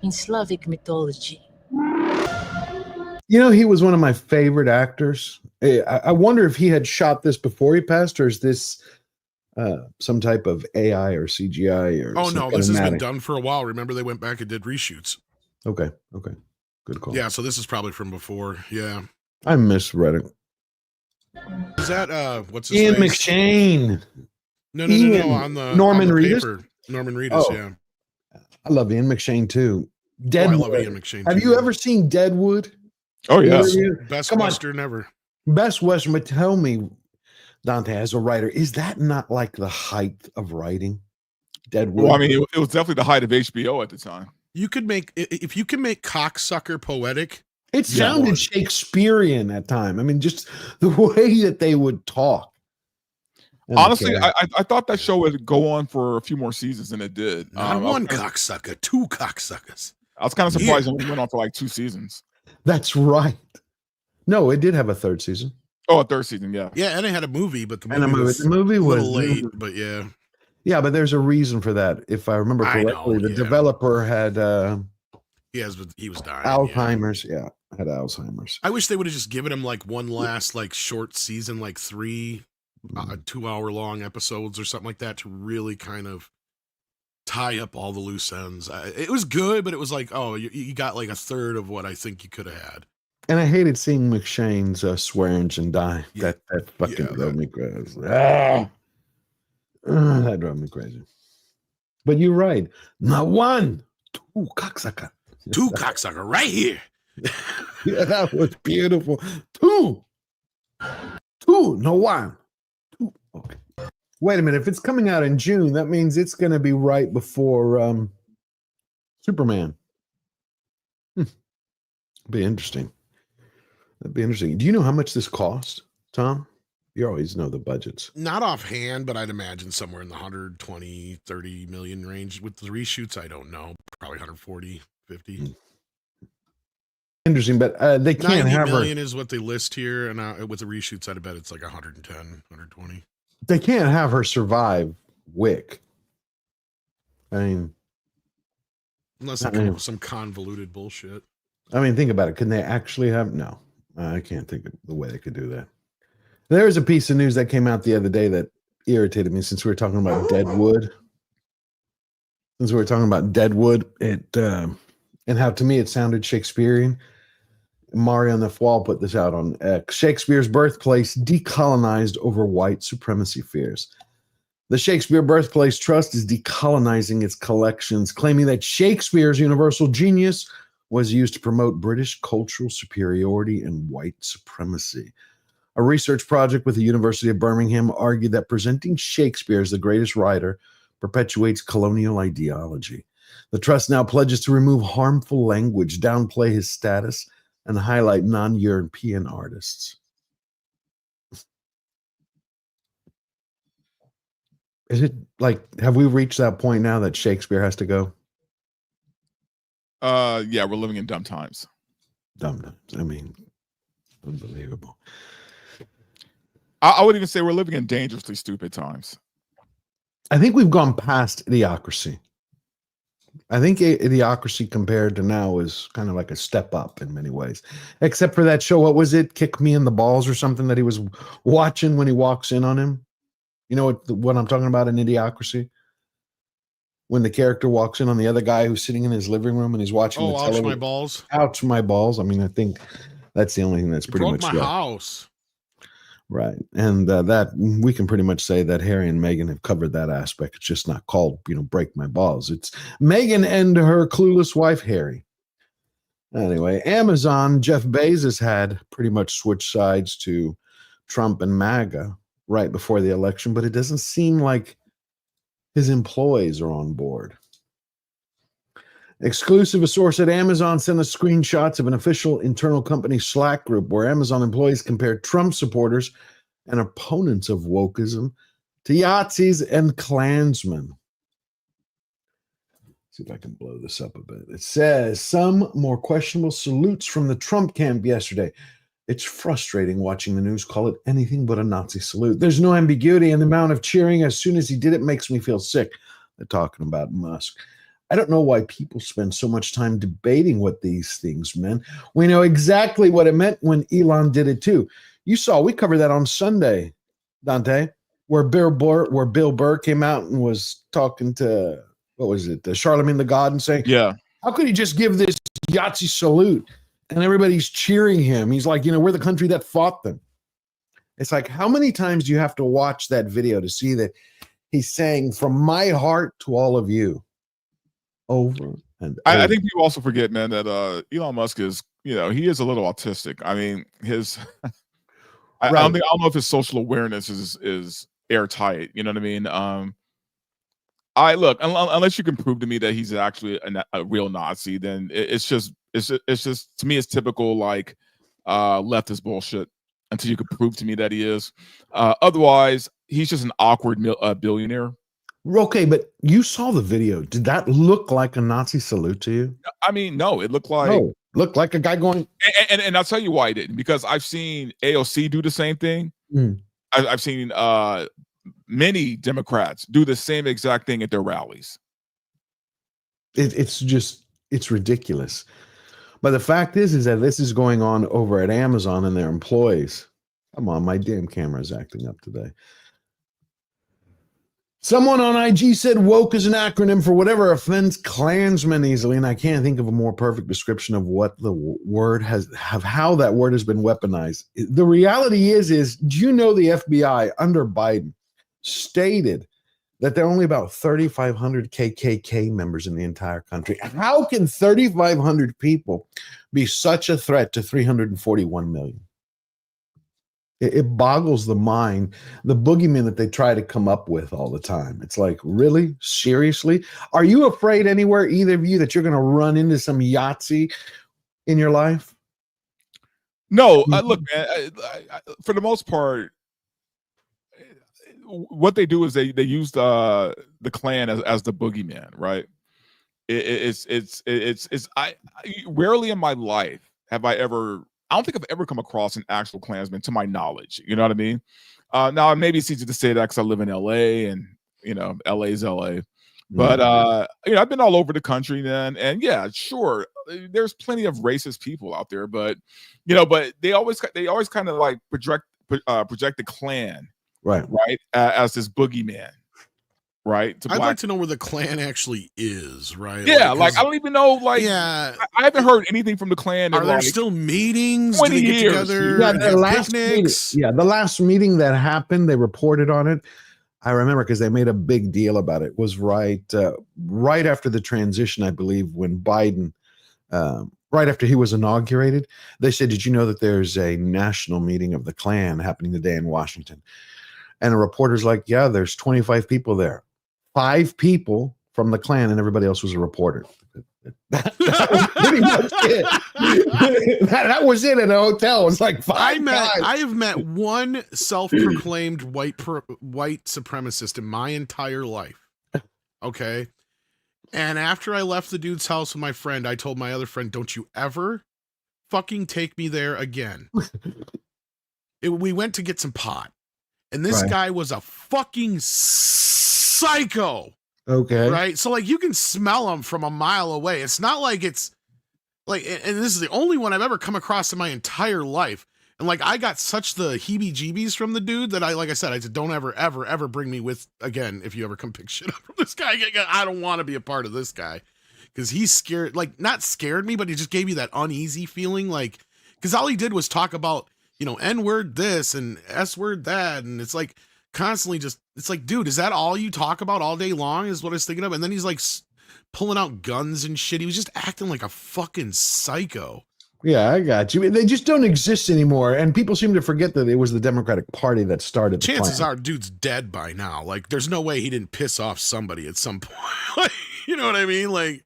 In Slavic mythology, he was one of my favorite actors. I wonder if he had shot this before he passed, or is this some type of AI or CGI? Or no, this has been done for a while. Remember, they went back and did reshoots. Okay. Good call. Yeah, so this is probably from before. Yeah. I misread it. Is that what's his Ian name? McShane? No. On the Norman Reedus. Reedus. Norman Reedus. Oh, yeah. I love Ian McShane too. Deadwood. I love Ian McShane. Have you ever seen Deadwood? Oh yeah. Best Western ever. Best Western. But tell me, Dante, as a writer, is that not like the height of writing? Deadwood. Well, I mean, it was definitely the height of HBO at the time. You could make, if you can make cocksucker poetic. It sounded Shakespearean at time. I mean, just the way that they would talk. Honestly, I thought that show would go on for a few more seasons than it did. Not one cocksucker, two cocksuckers. I was kind of surprised it only went on for like 2 seasons. That's right. No, it did have a third season. Oh, a third season, yeah. Yeah, and it had a movie, but the And movie was the movie a was little late, but yeah. Yeah, but there's a reason for that. If I remember correctly, the developer had he was dying. Alzheimer's. Yeah, had Alzheimer's. I wish they would have just given him like one last like short season, like 3 2-hour long episodes or something like that to really kind of tie up all the loose ends. It was good, but it was like, oh, you got like a third of what I think you could have had. And I hated seeing McShane's swear engine die. That fucking drove me crazy. That drove me crazy. But you're right. Not one, two cocksucker. Two cocksucker right here. Yeah, that was beautiful. Two, no one. Two. Okay. Wait a minute. If it's coming out in June, that means it's going to be right before Superman. Be interesting. That'd be interesting. Do you know how much this cost, Tom? You always know the budgets. Not offhand, but I'd imagine somewhere in the 120, 30 million range. With the reshoots, I don't know. Probably 140, 50. Interesting, but they can't 90 have million her. is what they list here, and with the reshoots, I'd bet it's like 110, 120. They can't have her survive Wick. I mean, unless they come up with some convoluted bullshit. I mean, think about it. Can they actually have? No, I can't think of the way they could do that. There was a piece of news that came out the other day that irritated me since we were talking about Deadwood. And how to me it sounded Shakespearean. Mario on the Wall put this out on X. Shakespeare's birthplace decolonized over white supremacy fears. The Shakespeare Birthplace Trust is decolonizing its collections, claiming that Shakespeare's universal genius was used to promote British cultural superiority and white supremacy. A research project with the University of Birmingham argued that presenting Shakespeare as the greatest writer perpetuates colonial ideology. The trust now pledges to remove harmful language, downplay his status, and highlight non-European artists. Is it like, have we reached that point now that Shakespeare has to go? Yeah, we're living in dumb times. Dumb times. I mean, unbelievable. I would even say we're living in dangerously stupid times. I think we've gone past idiocracy. I think idiocracy compared to now is kind of like a step up in many ways, except for that show. What was it? Kick Me in the Balls or something that he was watching when he walks in on him. You know what I'm talking about in Idiocracy? When the character walks in on the other guy who's sitting in his living room and he's watching the television. Ouch my balls. Ouch my balls. I mean, I think that's the only thing that's pretty much broke my house. Right. And that we can pretty much say that Harry and Meghan have covered that aspect. It's just not called, break my balls. It's Meghan and her clueless wife, Harry. Anyway, Amazon, Jeff Bezos had pretty much switched sides to Trump and MAGA right before the election, but it doesn't seem like his employees are on board. Exclusive, a source at Amazon sent us screenshots of an official internal company Slack group where Amazon employees compared Trump supporters and opponents of wokeism to Yahtzees and Klansmen. See if I can blow this up a bit. It says, some more questionable salutes from the Trump camp yesterday. It's frustrating watching the news call it anything but a Nazi salute. There's no ambiguity in the amount of cheering. As soon as he did it, makes me feel sick. They're talking about Musk. I don't know why people spend so much time debating what these things meant. We know exactly what it meant when Elon did it too. You saw, we covered that on Sunday, Dante, where Bill Burr came out and was talking to, what was it, Charlemagne the God, and saying, yeah, how could he just give this Yahtzee salute? And everybody's cheering him. He's like, we're the country that fought them. It's like, how many times do you have to watch that video to see that he's saying, from my heart to all of you? Over and I think people also forget, man, that Elon Musk is, he is a little autistic. I mean, his I don't know if his social awareness is airtight. You know what I mean? I look, unless you can prove to me that he's actually a real Nazi, then it's just to me it's typical like leftist bullshit. until you could prove to me that he is. Otherwise, he's just an awkward billionaire. Okay, but you saw the video. Did that look like a Nazi salute to you? I mean, no, it looked like looked like a guy going. And I'll tell you why it didn't, because I've seen AOC do the same thing. I've seen many Democrats do the same exact thing at their rallies. It's ridiculous. But the fact is that this is going on over at Amazon and their employees. Come on, my damn camera is acting up today. Someone on IG said woke is an acronym for whatever offends Klansmen easily, and I can't think of a more perfect description of what the word how that word has been weaponized. The reality is do you know the FBI under Biden stated that there are only about 3,500 KKK members in the entire country? How can 3,500 people be such a threat to 341 million? It boggles the mind, the boogeyman that they try to come up with all the time. It's like, really? Seriously? Are you afraid anywhere, either of you, that you're going to run into some Yahtzee in your life? No, look, man, for the most part, what they do is they use the Klan as the boogeyman, right? I rarely in my life have I don't think I've ever come across an actual Klansman, to my knowledge. You know what I mean? Now, maybe it's easy to say that because I live in LA, and LA is LA. But I've been all over the country, man, and yeah, sure, there's plenty of racist people out there, but but they always kind of like project the Klan, right, as this boogeyman. Right. I'd like to know where the Klan actually is, right? Yeah, like I don't even know. Like, I haven't heard anything from the Klan. Are there still meetings? Do they get together? Yeah, the last meeting that happened, they reported on it. I remember because they made a big deal about it. It was right after the transition, I believe, when Biden, right after he was inaugurated, they said, "Did you know that there's a national meeting of the Klan happening today in Washington?" And a reporter's like, "Yeah, there's 25 people there. 5 people from the Klan, and everybody else was a reporter." That was pretty much it. that was it in a hotel. It was like 5 guys. I have met one self-proclaimed white supremacist in my entire life. Okay. And after I left the dude's house with my friend, I told my other friend, "Don't you ever fucking take me there again." We went to get some pot. And this guy was a fucking psycho. Okay. Right? So, like, you can smell him from a mile away. It's not like it's like, and this is the only one I've ever come across in my entire life. And, like, I got such the heebie-jeebies from the dude that like I said, don't ever bring me with again if you ever come pick shit up from this guy. I don't want to be a part of this guy. Because he's scared, like, not scared me, but he just gave me that uneasy feeling. Like, because all he did was talk about, N-word this and S-word that. And it's like constantly it's like, dude, is that all you talk about all day long is what I was thinking of? And then he's like pulling out guns and shit. He was just acting like a fucking psycho. Yeah, I got you. They just don't exist anymore. And people seem to forget that it was the Democratic Party that started the Chances Klan. are dude's dead by now. Like, there's no way he didn't piss off somebody at some point. Like, you know what I mean? Like,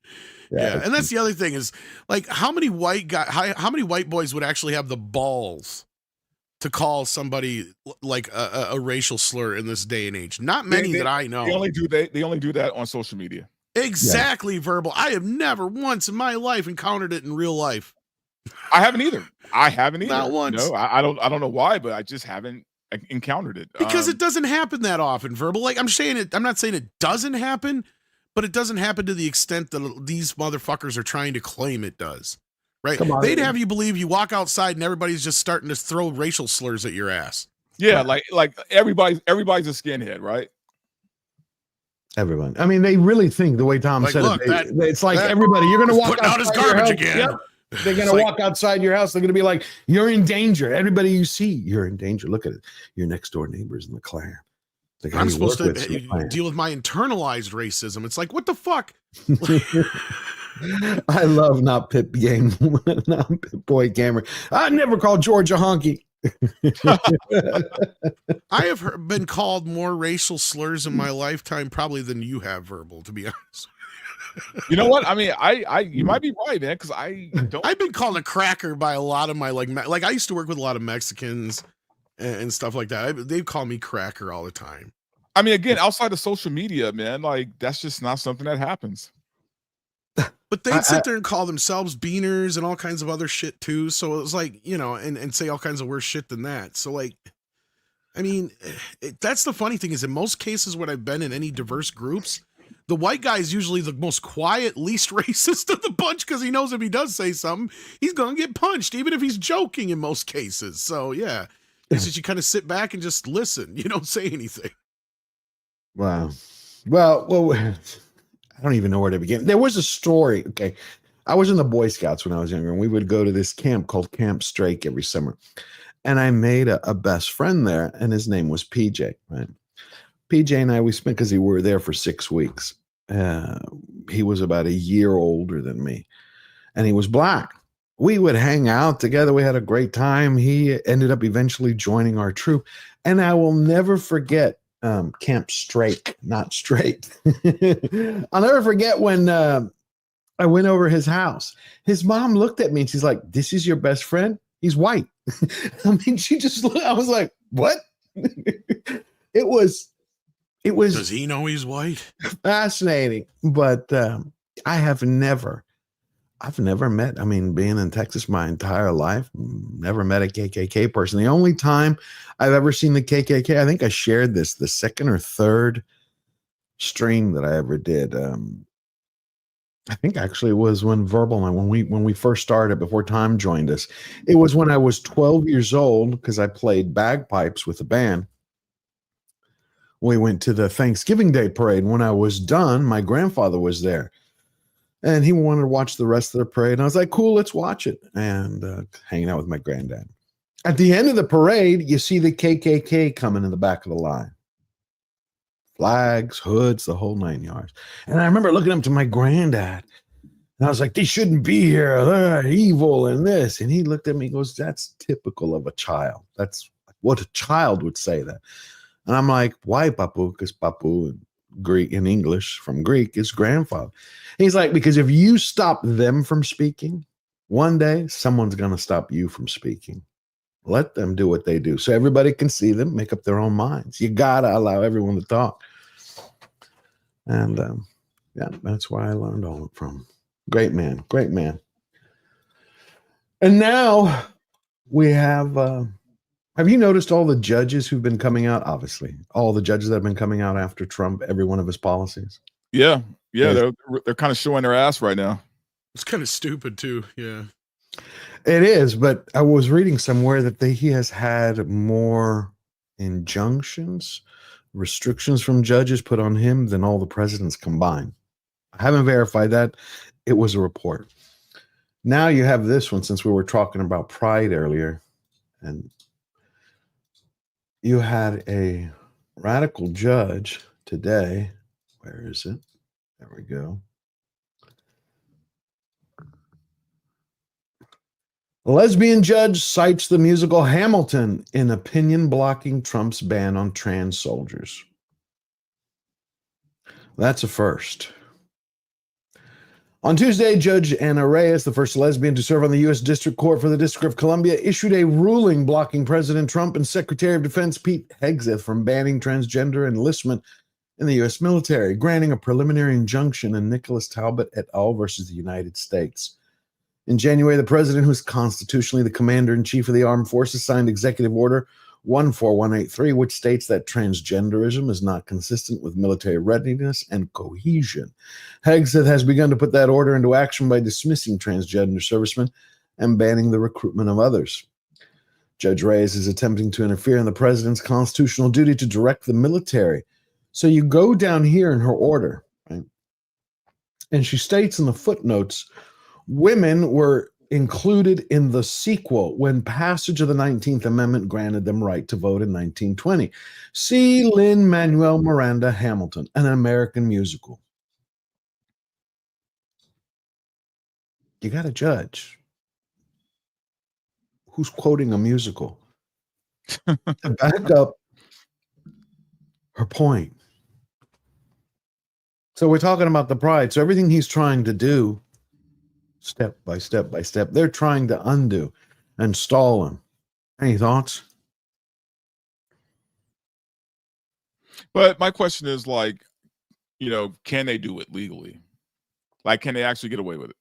yeah. And that's the other thing is, like, how many white boys would actually have the balls to call somebody like a racial slur in this day and age? Not many that I know. They only do that on social media. Exactly, Verbal. I have never once in my life encountered it in real life. I haven't either. Not once. No, I don't know why, but I just haven't encountered it. Because it doesn't happen that often, Verbal. Like, I'm not saying it doesn't happen, but it doesn't happen to the extent that these motherfuckers are trying to claim it does. Right? They'd have you believe you walk outside and everybody's just starting to throw racial slurs at your ass. Yeah, like everybody's a skinhead, right? Everyone. I mean, they really think the way Tom said it. It's like everybody. You're going to walk out his garbage again. Yep. They're going to walk outside your house. They're going to be like, "You're in danger." Everybody you see, you're in danger. Look at it. Your next door neighbors in the Klan. I'm supposed to deal with my internalized racism. It's like, what the fuck? I love not Pit Boy Cameron. I never called George a honky. I have been called more racial slurs in my lifetime probably than you have, Verbal, to be honest. You know what? I mean, you might be right, man, because I've been called a cracker by a lot of my like I used to work with a lot of Mexicans, and stuff like that. They call me cracker all the time. I mean, again, outside of social media, man, like that's just not something that happens. But they'd sit there and call themselves beaners and all kinds of other shit too. So it was like, you know, and say all kinds of worse shit than that. So like, I mean, that's the funny thing is in most cases when I've been in any diverse groups, the white guy is usually the most quiet, least racist of the bunch because he knows if he does say something, he's going to get punched, even if he's joking in most cases. So yeah, it's just you kind of sit back and just listen. You don't say anything. Wow. Well, I don't even know where to begin. There was a story. Okay. I was in the Boy Scouts when I was younger, and we would go to this camp called Camp Strake every summer. And I made a best friend there, and his name was PJ, right? PJ and I, we spent, because we were there for 6 weeks. He was about a year older than me, and he was black. We would hang out together. We had a great time. He ended up eventually joining our troop. And I will never forget Camp Strake, not straight. I'll never forget when I went over his house. His mom looked at me and she's like, "This is your best friend? He's white." I mean, she just looked, I was like, what? It was. Does he know he's white? Fascinating. But I've never met, I mean, being in Texas my entire life, never met a KKK person. The only time I've ever seen the KKK, I think I shared this, the second or third stream that I ever did. I think actually it was when Verbal and when we first started before Tom joined us. It was when I was 12 years old because I played bagpipes with the band. We went to the Thanksgiving Day parade. When I was done, my grandfather was there. And he wanted to watch the rest of the parade. And I was like, cool, let's watch it. And hanging out with my granddad. At the end of the parade, you see the KKK coming in the back of the line. Flags, hoods, the whole 9 yards. And I remember looking up to my granddad. And I was like, they shouldn't be here. They're evil and this. And he looked at me and goes, that's typical of a child. That's what a child would say that. And I'm like, why, Papu? Because Papu in Greek, in English, from Greek, is grandfather. He's like, because if you stop them from speaking, one day someone's going to stop you from speaking. Let them do what they do so everybody can see them, make up their own minds. You got to allow everyone to talk. And yeah, that's where I learned all from. Great man, great man. And now we have you noticed all the judges who've been coming out? Obviously, all the judges that have been coming out after Trump, every one of his policies. Yeah, they're kind of showing their ass right now. It's kind of stupid too. Yeah, it is. But I was reading somewhere that he has had more injunctions, restrictions from judges put on him than all the presidents combined. I haven't verified that. It was a report. Now you have this one, since we were talking about pride earlier, and you had a radical judge today. Where is it? There we go. A lesbian judge cites the musical Hamilton in opinion blocking Trump's ban on trans soldiers. That's a first. On Tuesday, Judge Anna Reyes, the first lesbian to serve on the U.S. District Court for the District of Columbia, issued a ruling blocking President Trump and Secretary of Defense Pete Hegseth from banning transgender enlistment in the U.S. military, granting a preliminary injunction in Nicholas Talbot et al. Versus the United States. In January, the president, who is constitutionally the commander-in-chief of the armed forces, signed Executive Order 14183, which states that transgenderism is not consistent with military readiness and cohesion. Hegseth has begun to put that order into action by dismissing transgender servicemen and banning the recruitment of others. Judge Reyes is attempting to interfere in the president's constitutional duty to direct the military. So you go down here in her order, right? And she states in the footnotes, women were included in the sequel when passage of the 19th Amendment granted them right to vote in 1920. See Lin-Manuel Miranda Hamilton, an American musical. You got a judge who's quoting a musical to back up her point. So we're talking about the pride. So everything he's trying to do, step by step by step, they're trying to undo and stall him. Any thoughts? But my question is, like, you know, can they do it legally? Like, can they actually get away with it?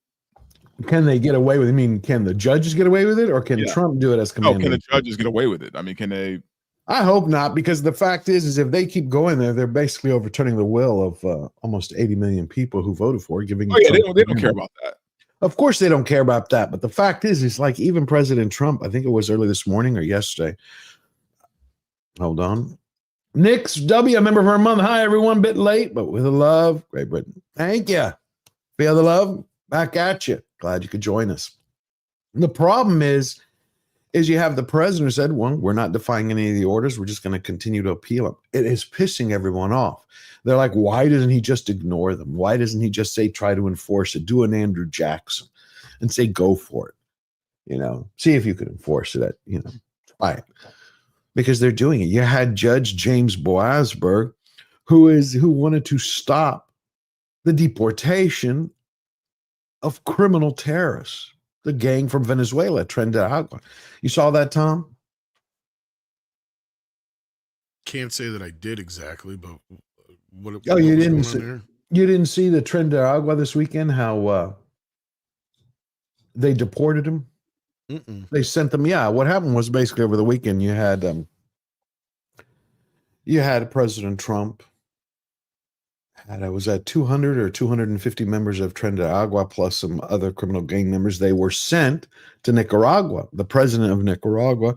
Can they get away with it? I mean, can the judges get away with it, or can Trump do it as commander? No, can the judges get away with it? I mean, can they? I hope not, because the fact is if they keep going there, they're basically overturning the will of almost 80 million people who voted for it. Giving they don't care about that. Of course, they don't care about that. But the fact is like even President Trump, I think it was early this morning or yesterday. Hold on. Nick's W, a member of our month. Hi, everyone. Bit late, but with a love. Great Britain. Thank you. Feel the love? Back at you. Glad you could join us. And the problem is you have the president who said, well, we're not defying any of the orders. We're just going to continue to appeal them. It is pissing everyone off. They're like, why doesn't he just ignore them? Why doesn't he just say, try to enforce it? Do an Andrew Jackson and say, go for it. You know, see if you can enforce it. Try it. Because they're doing it. You had Judge James Boasberg, who wanted to stop the deportation of criminal terrorists, the gang from Venezuela, Tren de Agua. You saw that, Tom? Can't say that I did exactly, but what you was didn't going see, on there? you didn't see the Tren de Agua this weekend? How they deported him? Mm-mm. They sent them. Yeah, what happened was basically over the weekend you had President Trump. Was that 200 or 250 members of Tren de Agua plus some other criminal gang members? They were sent to Nicaragua. The president of Nicaragua,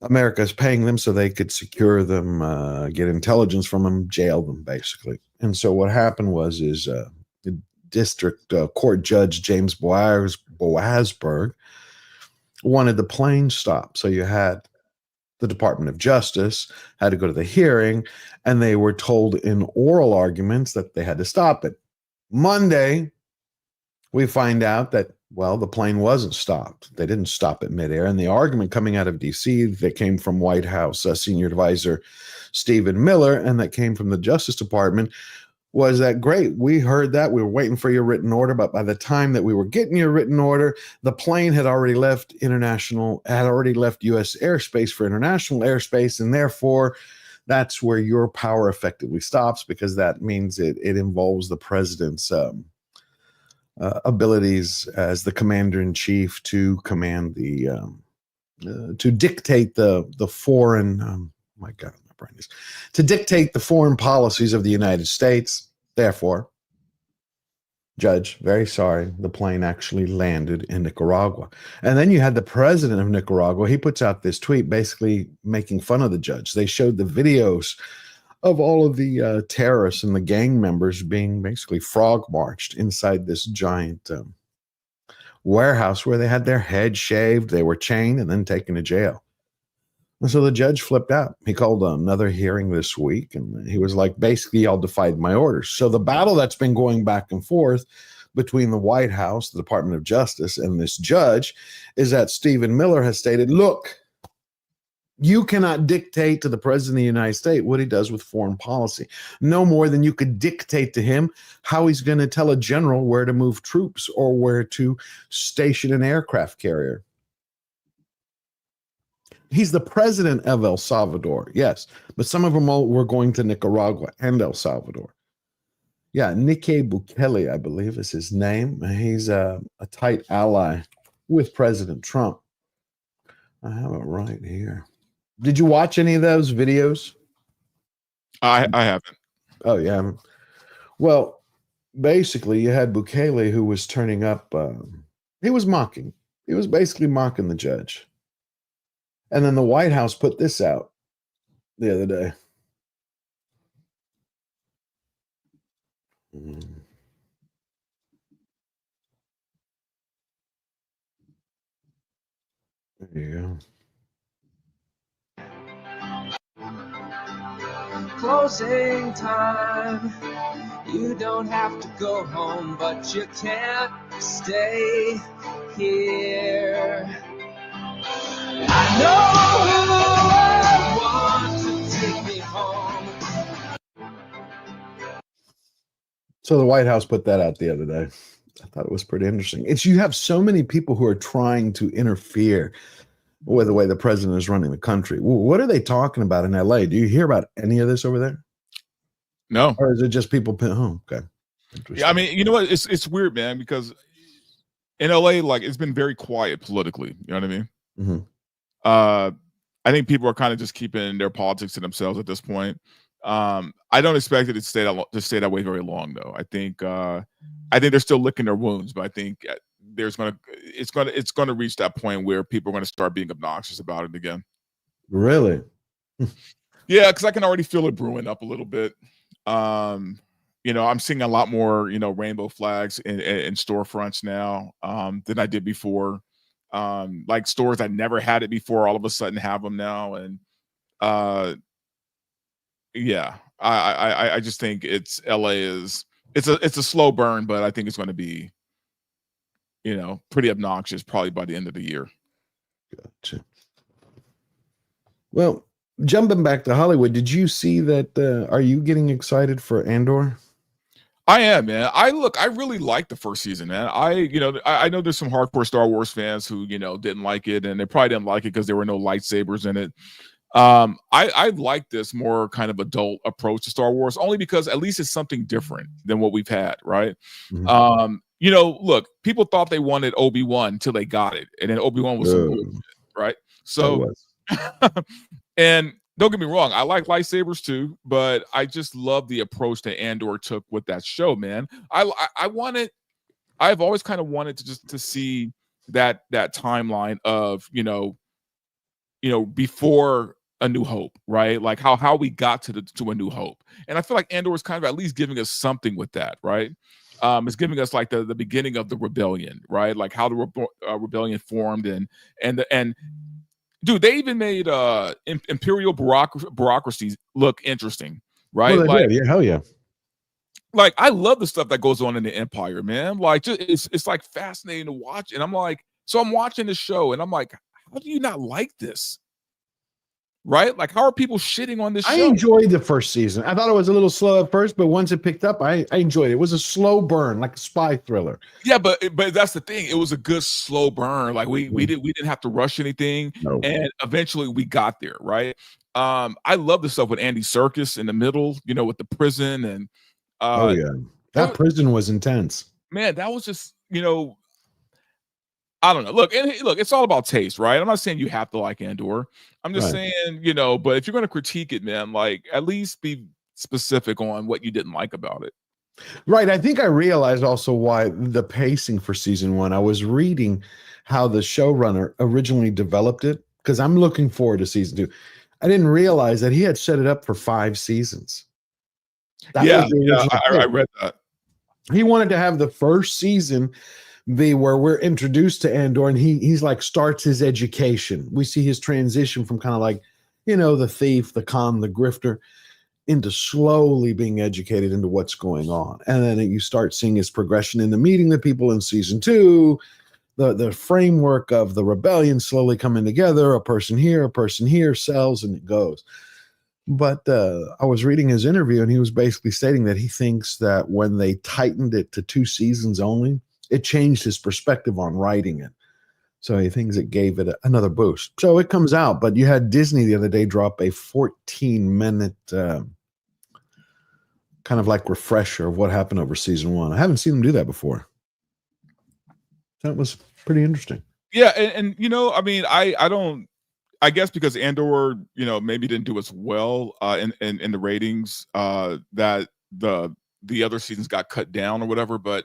America is paying them so they could secure them, get intelligence from them, jail them, basically. And so what happened was the district court judge, James Boasberg, wanted the plane stopped. So you had the Department of Justice had to go to the hearing, and they were told in oral arguments that they had to stop it. Monday, we find out that, well, the plane wasn't stopped. They didn't stop it midair. And the argument coming out of D.C. that came from White House Senior Advisor Stephen Miller and that came from the Justice Department was that, great, we heard that. We were waiting for your written order, but by the time that we were getting your written order, the plane had already left U.S. airspace for international airspace, and therefore that's where your power effectively stops, because that means it involves the president's abilities as the commander-in-chief to command to dictate the foreign, to dictate the foreign policies of the United States. Therefore, Judge, very sorry, the plane actually landed in Nicaragua. And then you had the president of Nicaragua. He puts out this tweet basically making fun of the judge. They showed the videos of all of the terrorists and the gang members being basically frog marched inside this giant warehouse where they had their head shaved, they were chained, and then taken to jail. And so the judge flipped out. He called another hearing this week, and he was like, basically, y'all defied my orders. So the battle that's been going back and forth between the White House, the Department of Justice, and this judge is that Stephen Miller has stated, look, you cannot dictate to the president of the United States what he does with foreign policy, no more than you could dictate to him how he's going to tell a general where to move troops or where to station an aircraft carrier. He's the president of El Salvador, yes, but some of them all were going to Nicaragua and El Salvador. Yeah, Nayib Bukele, I believe is his name. He's a tight ally with President Trump. I have it right here. Did you watch any of those videos? I haven't. Oh, yeah. Well, basically, you had Bukele who was turning up. He was mocking. He was basically mocking the judge. And then the White House put this out the other day. There you go. Closing time. You don't have to go home, but you can't stay here. I know I want to take me home. So the White House put that out the other day. I thought it was pretty interesting. You have so many people who are trying to interfere with the way the president is running the country. What are they talking about in LA? Do you hear about any of this over there? No. Or is it just people? Oh, okay. Yeah, I mean, you know what? It's weird, man, because in LA, like, it's been very quiet politically. You know what I mean? Mm-hmm. I think people are kind of just keeping their politics to themselves at this point. I don't expect it to stay that way very long, though. I think they're still licking their wounds, but I think it's gonna reach that point where people are gonna start being obnoxious about it again. Really? Yeah, because I can already feel it brewing up a little bit. I'm seeing a lot more, rainbow flags in storefronts now than I did before. Like stores that never had it before, all of a sudden have them now, and yeah, I just think it's a slow burn, but I think it's going to be, pretty obnoxious probably by the end of the year. Gotcha. Well, jumping back to Hollywood, did you see that? Are you getting excited for Andor? I am, man. I really liked the first season, man. I know there's some hardcore Star Wars fans who, didn't like it, and they probably didn't like it because there were no lightsabers in it. I like this more kind of adult approach to Star Wars, only because at least it's something different than what we've had, right? Mm-hmm. Look, people thought they wanted Obi-Wan until they got it, and then Obi-Wan was some bullshit, right? So, and don't get me wrong, I like lightsabers too, but I just love the approach that Andor took with that show, man. I've always kind of wanted to see that timeline of, before A New Hope, right? Like how we got to A New Hope. And I feel like Andor is kind of at least giving us something with that, right? It's giving us like the beginning of the rebellion, right? Like how the rebellion formed and dude, they even made imperial bureaucracies look interesting, right? Well, like, yeah, hell yeah. Like, I love the stuff that goes on in the Empire, man. Like, just, it's like fascinating to watch. And I'm like, so I'm watching the show, and I'm like, how do you not like this? Right? Like, how are people shitting on this show? I enjoyed the first season. I thought it was a little slow at first, but once it picked up, I enjoyed it. It was a slow burn, like a spy thriller. Yeah, but that's the thing. It was a good slow burn. Like we didn't have to rush anything, and eventually we got there, right? I love the stuff with Andy Serkis in the middle, with the prison and oh yeah, that prison was intense. Man, that was just I don't know. Look, it's all about taste, right? I'm not saying you have to like Andor. I'm just saying, but if you're going to critique it, man, like at least be specific on what you didn't like about it. Right. I think I realized also why the pacing for season 1. I was reading how the showrunner originally developed it because I'm looking forward to season 2. I didn't realize that he had set it up for 5 seasons. I read that. He wanted to have the first season be where we're introduced to Andor, and he's like starts his education. We see his transition from kind of like, the thief, the con, the grifter, into slowly being educated into what's going on. And then you start seeing his progression into meeting the people in season 2, the framework of the rebellion slowly coming together, a person here, cells, and it goes. But I was reading his interview, and he was basically stating that he thinks that when they tightened it to 2 seasons only, it changed his perspective on writing it. So he thinks it gave it another boost. So it comes out, but you had Disney the other day drop a 14-minute kind of like refresher of what happened over season 1. I haven't seen them do that before. That was pretty interesting. Yeah, and I mean, I guess because Andor, maybe didn't do as well in the ratings that the other seasons got cut down or whatever, but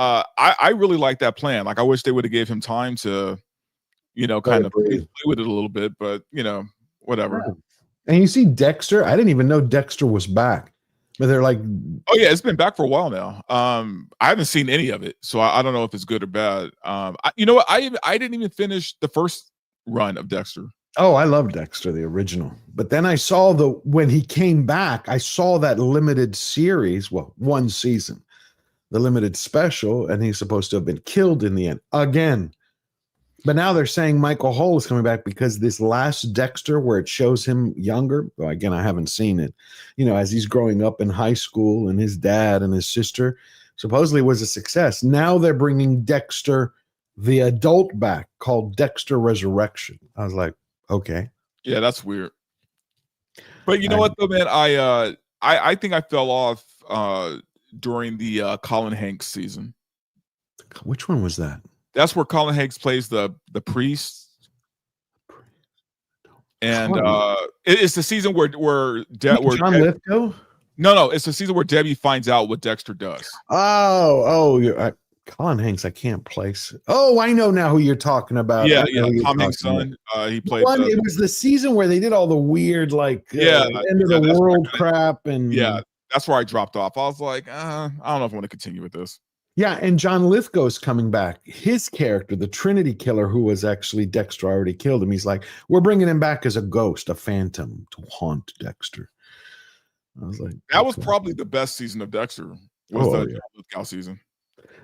I really like that plan. Like, I wish they would have gave him time to, kind of play with it a little bit, but whatever. Yeah. And you see Dexter. I didn't even know Dexter was back, but they're like, oh yeah, it's been back for a while now. I haven't seen any of it, so I don't know if it's good or bad. You know what? I didn't even finish the first run of Dexter. Oh, I love Dexter, the original. But then I saw when he came back, I saw that limited series, 1 season. The limited special, and he's supposed to have been killed in the end again. But now they're saying Michael Hull is coming back because this last Dexter, where it shows him younger, well, again, I haven't seen it, as he's growing up in high school, and his dad and his sister supposedly was a success. Now they're bringing Dexter, the adult, back, called Dexter Resurrection. I was like, okay. Yeah, that's weird. But you know what, though, man? I think I fell off during the Colin Hanks season. Which one was that? That's where Colin Hanks plays the priest. And it's the season where John Lithgow? No, it's the season where Debbie finds out what Dexter does. Colin Hanks, I can't place. Oh, I know now who you're talking about. Yeah, Tom Hanks' son. He played. It was the season where they did all the weird, end of the world crap, and that's where I dropped off. I was like, I don't know if I want to continue with this. Yeah, and John Lithgow's coming back. His character, the Trinity Killer, who was actually Dexter, already killed him. He's like, we're bringing him back as a ghost, a phantom, to haunt Dexter. I was like, that was probably the best season of Dexter. John Lithgow season.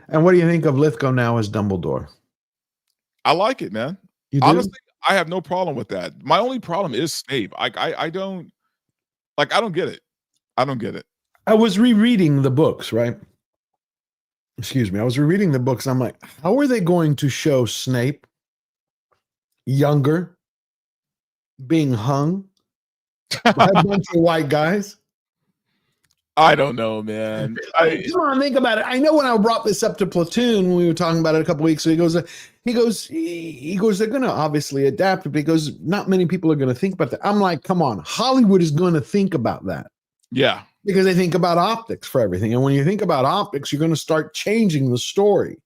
And what do you think of Lithgow now as Dumbledore? I like it, man. Honestly, I have no problem with that. My only problem is Snape. I don't get it. I don't get it. I was rereading the books, right? Excuse me. I was rereading the books. I'm like, how are they going to show Snape younger, being hung by a bunch of white guys? I don't know, man. Come on, think about it. I know when I brought this up to Platoon, when we were talking about it a couple weeks ago, he goes, they're going to obviously adapt it because not many people are going to think about that. I'm like, come on, Hollywood is going to think about that. Yeah. Because they think about optics for everything. And when you think about optics, you're going to start changing the story.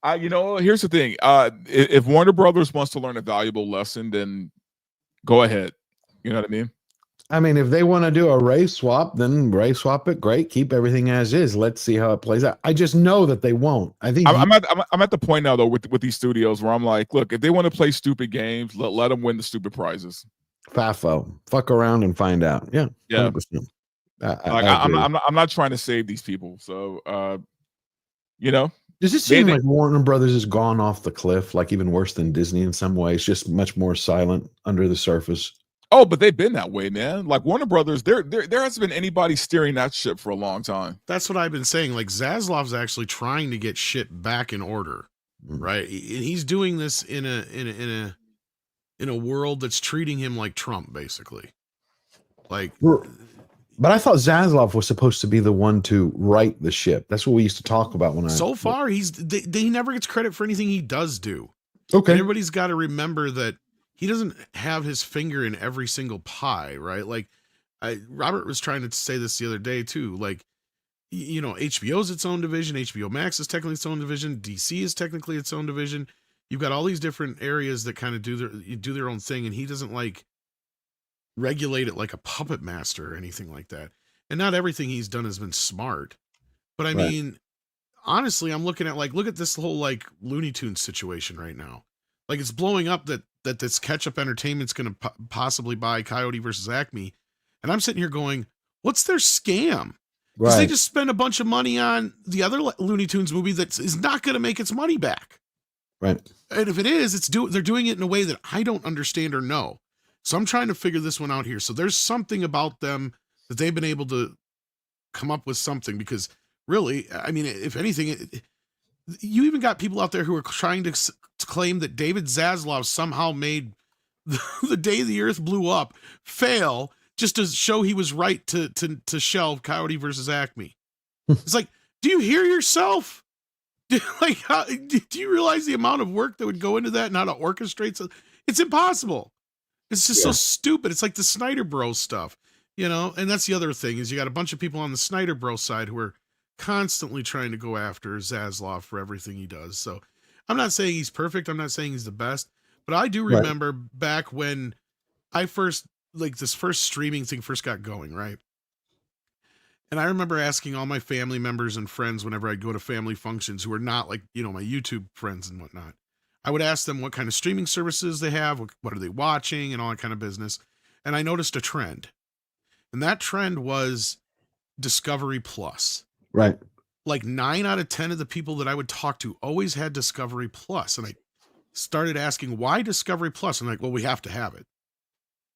Here's the thing. If Warner Brothers wants to learn a valuable lesson, then go ahead. You know what I mean? I mean, if they want to do a race swap, then race swap it. Great. Keep everything as is. Let's see how it plays out. I just know that they won't. I think I'm at the point now, though, with these studios where I'm like, look, if they want to play stupid games, let them win the stupid prizes. FAFO. Fuck around and find out. Yeah. Yeah. 100%. I'm not trying to save these people. So, Does it seem like Warner Brothers has gone off the cliff, like even worse than Disney in some ways, just much more silent under the surface? Oh, but they've been that way, man. Like Warner Brothers, there hasn't been anybody steering that ship for a long time. That's what I've been saying. Like Zaslav's actually trying to get shit back in order, right? And he's doing this in a world that's treating him like Trump, basically. Like, but I thought Zaslav was supposed to be the one to right the ship. That's what we used to talk about so far he never gets credit for anything he does do. Okay, and everybody's got to remember that he doesn't have his finger in every single pie, right? Like, Robert was trying to say this the other day too. Like, HBO's its own division. HBO Max is technically its own division. DC is technically its own division. You've got all these different areas that kind of do their own thing, and he doesn't like regulate it like a puppet master or anything like that. And not everything he's done has been smart. But I mean, honestly, I'm looking at look at this whole Looney Tunes situation right now. Like, it's blowing up that this Ketchup Entertainment's going to possibly buy Coyote versus Acme. And I'm sitting here going, what's their scam? Because they just spend a bunch of money on the other Looney Tunes movie that is not going to make its money back. Right. And if it is, they're doing it in a way that I don't understand or know. So I'm trying to figure this one out here. So there's something about them that they've been able to come up with something, because really, I mean, if anything, you even got people out there who are trying to claim that David Zaslav somehow made the day the earth blew up fail just to show he was right to shelve Coyote versus Acme. It's like, do you hear yourself? Do you realize the amount of work that would go into that and how to orchestrate? It's impossible. It's just so stupid. It's like the Snyder Bros stuff, and that's the other thing is you got a bunch of people on the Snyder Bros side who are constantly trying to go after Zaslav for everything he does. So I'm not saying he's perfect. I'm not saying he's the best, but I do remember back when I first, this first streaming thing first got going, right? And I remember asking all my family members and friends whenever I'd go to family functions who are not my YouTube friends and whatnot. I would ask them what kind of streaming services they have, what are they watching, and all that kind of business. And I noticed a trend. And that trend was Discovery Plus. Right. Like 9 out of 10 of the people that I would talk to always had Discovery Plus. And I started asking, why Discovery Plus? And well, we have to have it.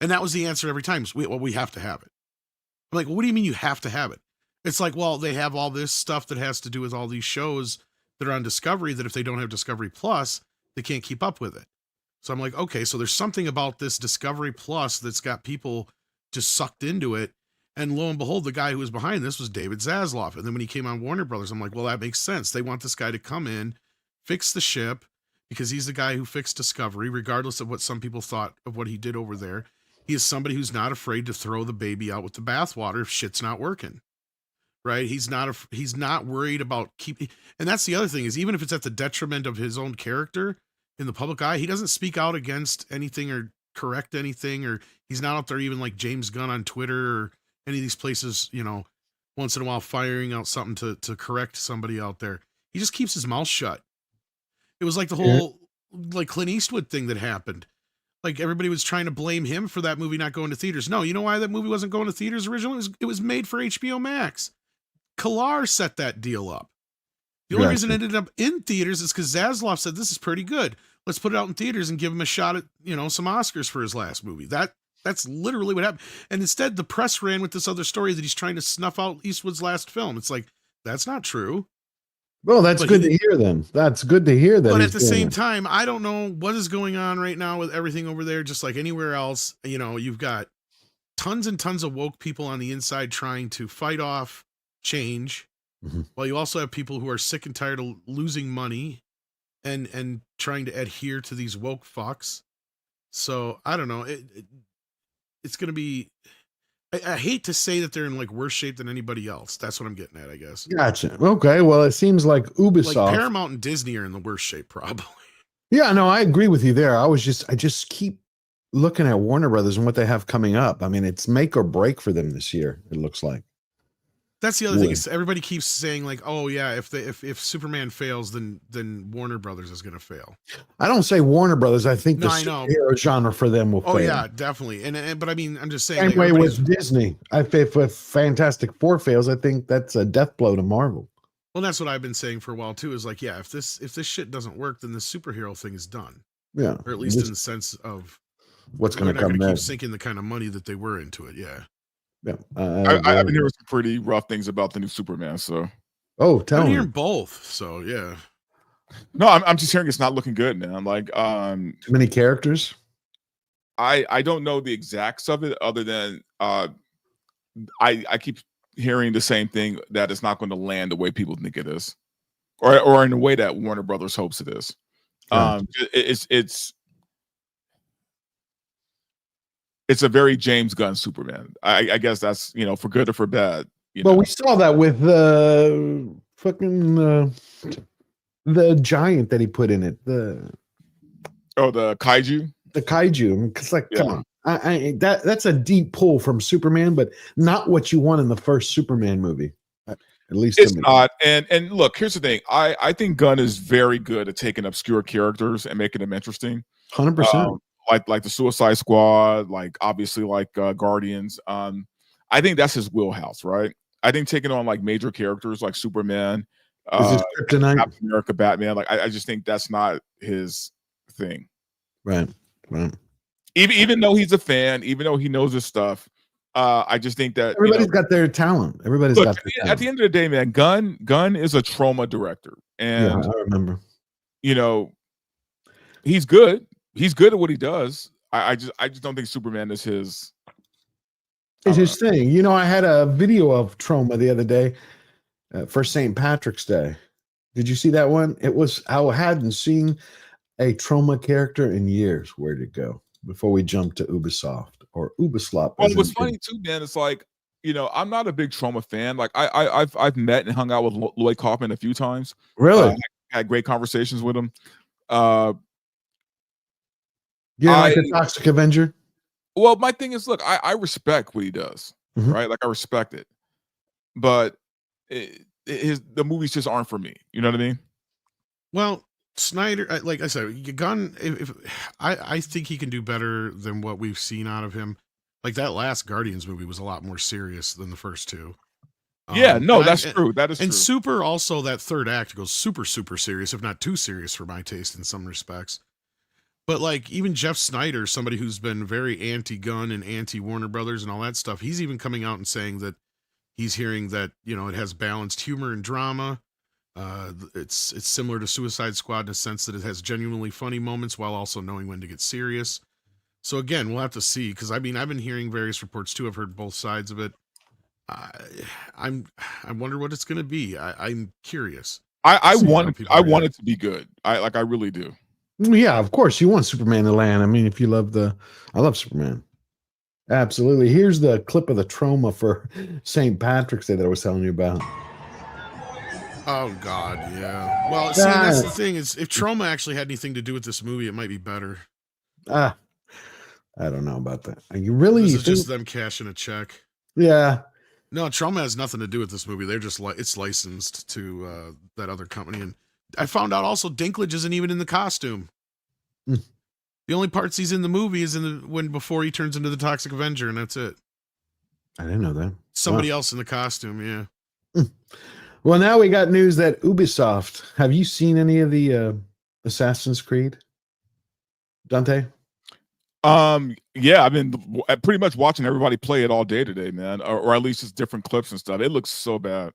And that was the answer every time. We have to have it. I'm like, well, what do you mean you have to have it? It's like, well, they have all this stuff that has to do with all these shows that are on Discovery that if they don't have Discovery Plus, they can't keep up with it. So I'm like, okay, so there's something about this Discovery Plus that's got people just sucked into it. And lo and behold, the guy who was behind this was David Zaslav. And then when he came on Warner Brothers, I'm like, well, that makes sense. They want this guy to come in, fix the ship, because he's the guy who fixed Discovery, regardless of what some people thought of what he did over there. He is somebody who's not afraid to throw the baby out with the bathwater if shit's not working. Right? He's not worried about keeping. And that's the other thing, is even if it's at the detriment of his own character in the public eye, he doesn't speak out against anything or correct anything, or he's not out there even like James Gunn on Twitter or any of these places, you know, once in a while firing out something to correct somebody out there. He just keeps his mouth shut. It was like the whole like Clint Eastwood thing that happened. Like everybody was trying to blame him for that movie not going to theaters. No, you know why that movie wasn't going to theaters originally? It was made for HBO Max. Kalar set that deal up. The only reason it ended up in theaters is because Zaslav said, this is pretty good. Let's put it out in theaters and give him a shot at, you know, some Oscars for his last movie. That's literally what happened. And instead, the press ran with this other story that he's trying to snuff out Eastwood's last film. It's like, that's not true. Well, that's good to hear then. That's good to hear that. But at the same time, I don't know what is going on right now with everything over there, just like anywhere else. You know, you've got tons and tons of woke people on the inside trying to fight off change, while you also have people who are sick and tired of losing money and trying to adhere to these woke fucks. So I don't know. It's going to be, I hate to say that they're in like worse shape than anybody else. That's what I'm getting at, I guess. Gotcha. Okay. Well, it seems like Ubisoft, like Paramount and Disney are in the worst shape, probably. Yeah, no, I agree with you there. I just keep looking at Warner Brothers and what they have coming up. I mean, it's make or break for them this year. It looks like. That's the other thing, is everybody keeps saying like, oh yeah, if Superman fails, then Warner Brothers is going to fail. I don't say Warner Brothers. I think the superhero genre for them will fail. Oh yeah, definitely. And but I mean, I'm just saying. Same way with Disney. If Fantastic Four fails, I think that's a death blow to Marvel. Well, that's what I've been saying for a while too. Is like, yeah, if this shit doesn't work, then the superhero thing is done. Yeah, or at least in the sense of what's going to come next. next. Keep sinking the kind of money that they were into it. Yeah. Yeah, I've been hearing some pretty rough things about the new Superman. So, tell me. I'm hearing both. So, yeah. No, I'm just hearing it's not looking good, man. I'm like, too many characters. I don't know the exacts of it, other than I keep hearing the same thing, that it's not going to land the way people think it is, or in the way that Warner Brothers hopes it is. It's a very James Gunn Superman. I guess that's, you know, for good or for bad. Well, we saw that with the the giant that he put in it. The kaiju. The kaiju. It's like, come on, that's a deep pull from Superman, but not what you want in the first Superman movie. At least it's not. And look, here's the thing. I think Gunn is very good at taking obscure characters and making them interesting. 100%. Like the Suicide Squad, like obviously like Guardians. I think that's his wheelhouse, right? I think taking on like major characters like Superman, Captain America, Batman, like I just think that's not his thing. Right. Even though he's a fan, even though he knows his stuff, I just think that everybody's got their talent. Everybody's got their talent. At the end of the day, man, Gunn is a trauma director, and I remember. You know, he's good. He's good at what he does. I just don't think Superman is his. It's his thing. You know, I had a video of trauma the other day for St. Patrick's Day. Did you see that one? It was, I hadn't seen a trauma character in years. Where'd it go? Before we jump to Ubisoft or Ubisoft. Well, what's funny too, man, it's like, you know, I'm not a big trauma fan. Like I've met and hung out with Lloyd Kaufman a few times. Really? Had great conversations with him. Like a Toxic Avenger? Well, my thing is, look, I respect what he does, right? Like I respect it, but the movies just aren't for me. You know what I mean? Well, Snyder, like I said, Gunn, I think he can do better than what we've seen out of him. Like that last Guardians movie was a lot more serious than the first two. Yeah, no, that's true. That is true. And Super also, that third act goes super, super serious, if not too serious for my taste in some respects. But like even Jeff Snyder, somebody who's been very anti-Gunn and anti-Warner Brothers and all that stuff, he's even coming out and saying that he's hearing that, you know, it has balanced humor and drama. It's similar to Suicide Squad in a sense that it has genuinely funny moments while also knowing when to get serious. So again, we'll have to see, because I mean, I've been hearing various reports too. I've heard both sides of it. I wonder what it's going to be. I'm curious. I See how want people I want react. it to be good. I really do. Yeah, of course you want Superman to land. I mean, if you love I love Superman. Absolutely. Here's the clip of the trauma for St. Patrick's Day that I was telling you about. Oh God, yeah. Well, see, that's the thing is, if trauma actually had anything to do with this movie, it might be better. I don't know about that. You really This you is think? just them cashing a check. Yeah. No, trauma has nothing to do with this movie. They're just it's licensed to that other company, and I found out also Dinklage isn't even in the costume. Mm. The only parts he's in the movie is before he turns into the Toxic Avenger, and that's it. I didn't know that. Somebody else in the costume, yeah. Well, now we got news that Ubisoft. Have you seen any of the Assassin's Creed, Dante? Yeah, I've been pretty much watching everybody play it all day today, man, or at least just different clips and stuff. It looks so bad.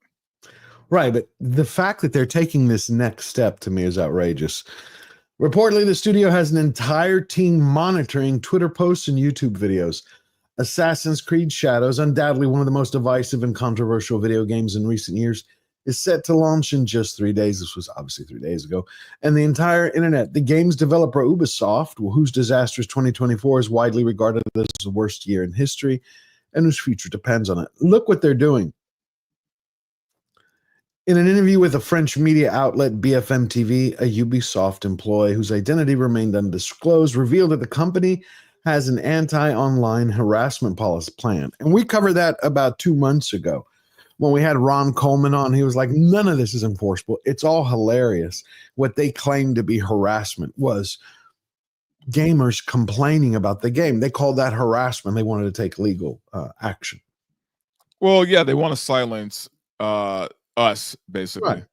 Right, but the fact that they're taking this next step to me is outrageous. Reportedly, the studio has an entire team monitoring Twitter posts and YouTube videos. Assassin's Creed Shadows, undoubtedly one of the most divisive and controversial video games in recent years, is set to launch in just 3 days. This was obviously 3 days ago. And the entire internet, the game's developer Ubisoft, whose disastrous 2024 is widely regarded as the worst year in history and whose future depends on it. Look what they're doing. In an interview with a French media outlet BFM TV, a Ubisoft employee whose identity remained undisclosed revealed that the company has an anti-online harassment policy plan. And we covered that about 2 months ago. When we had Ron Coleman on, he was like, none of this is enforceable. It's all hilarious. What they claimed to be harassment was gamers complaining about the game. They called that harassment. They wanted to take legal action. Well, yeah, they want to silence us, basically. Right.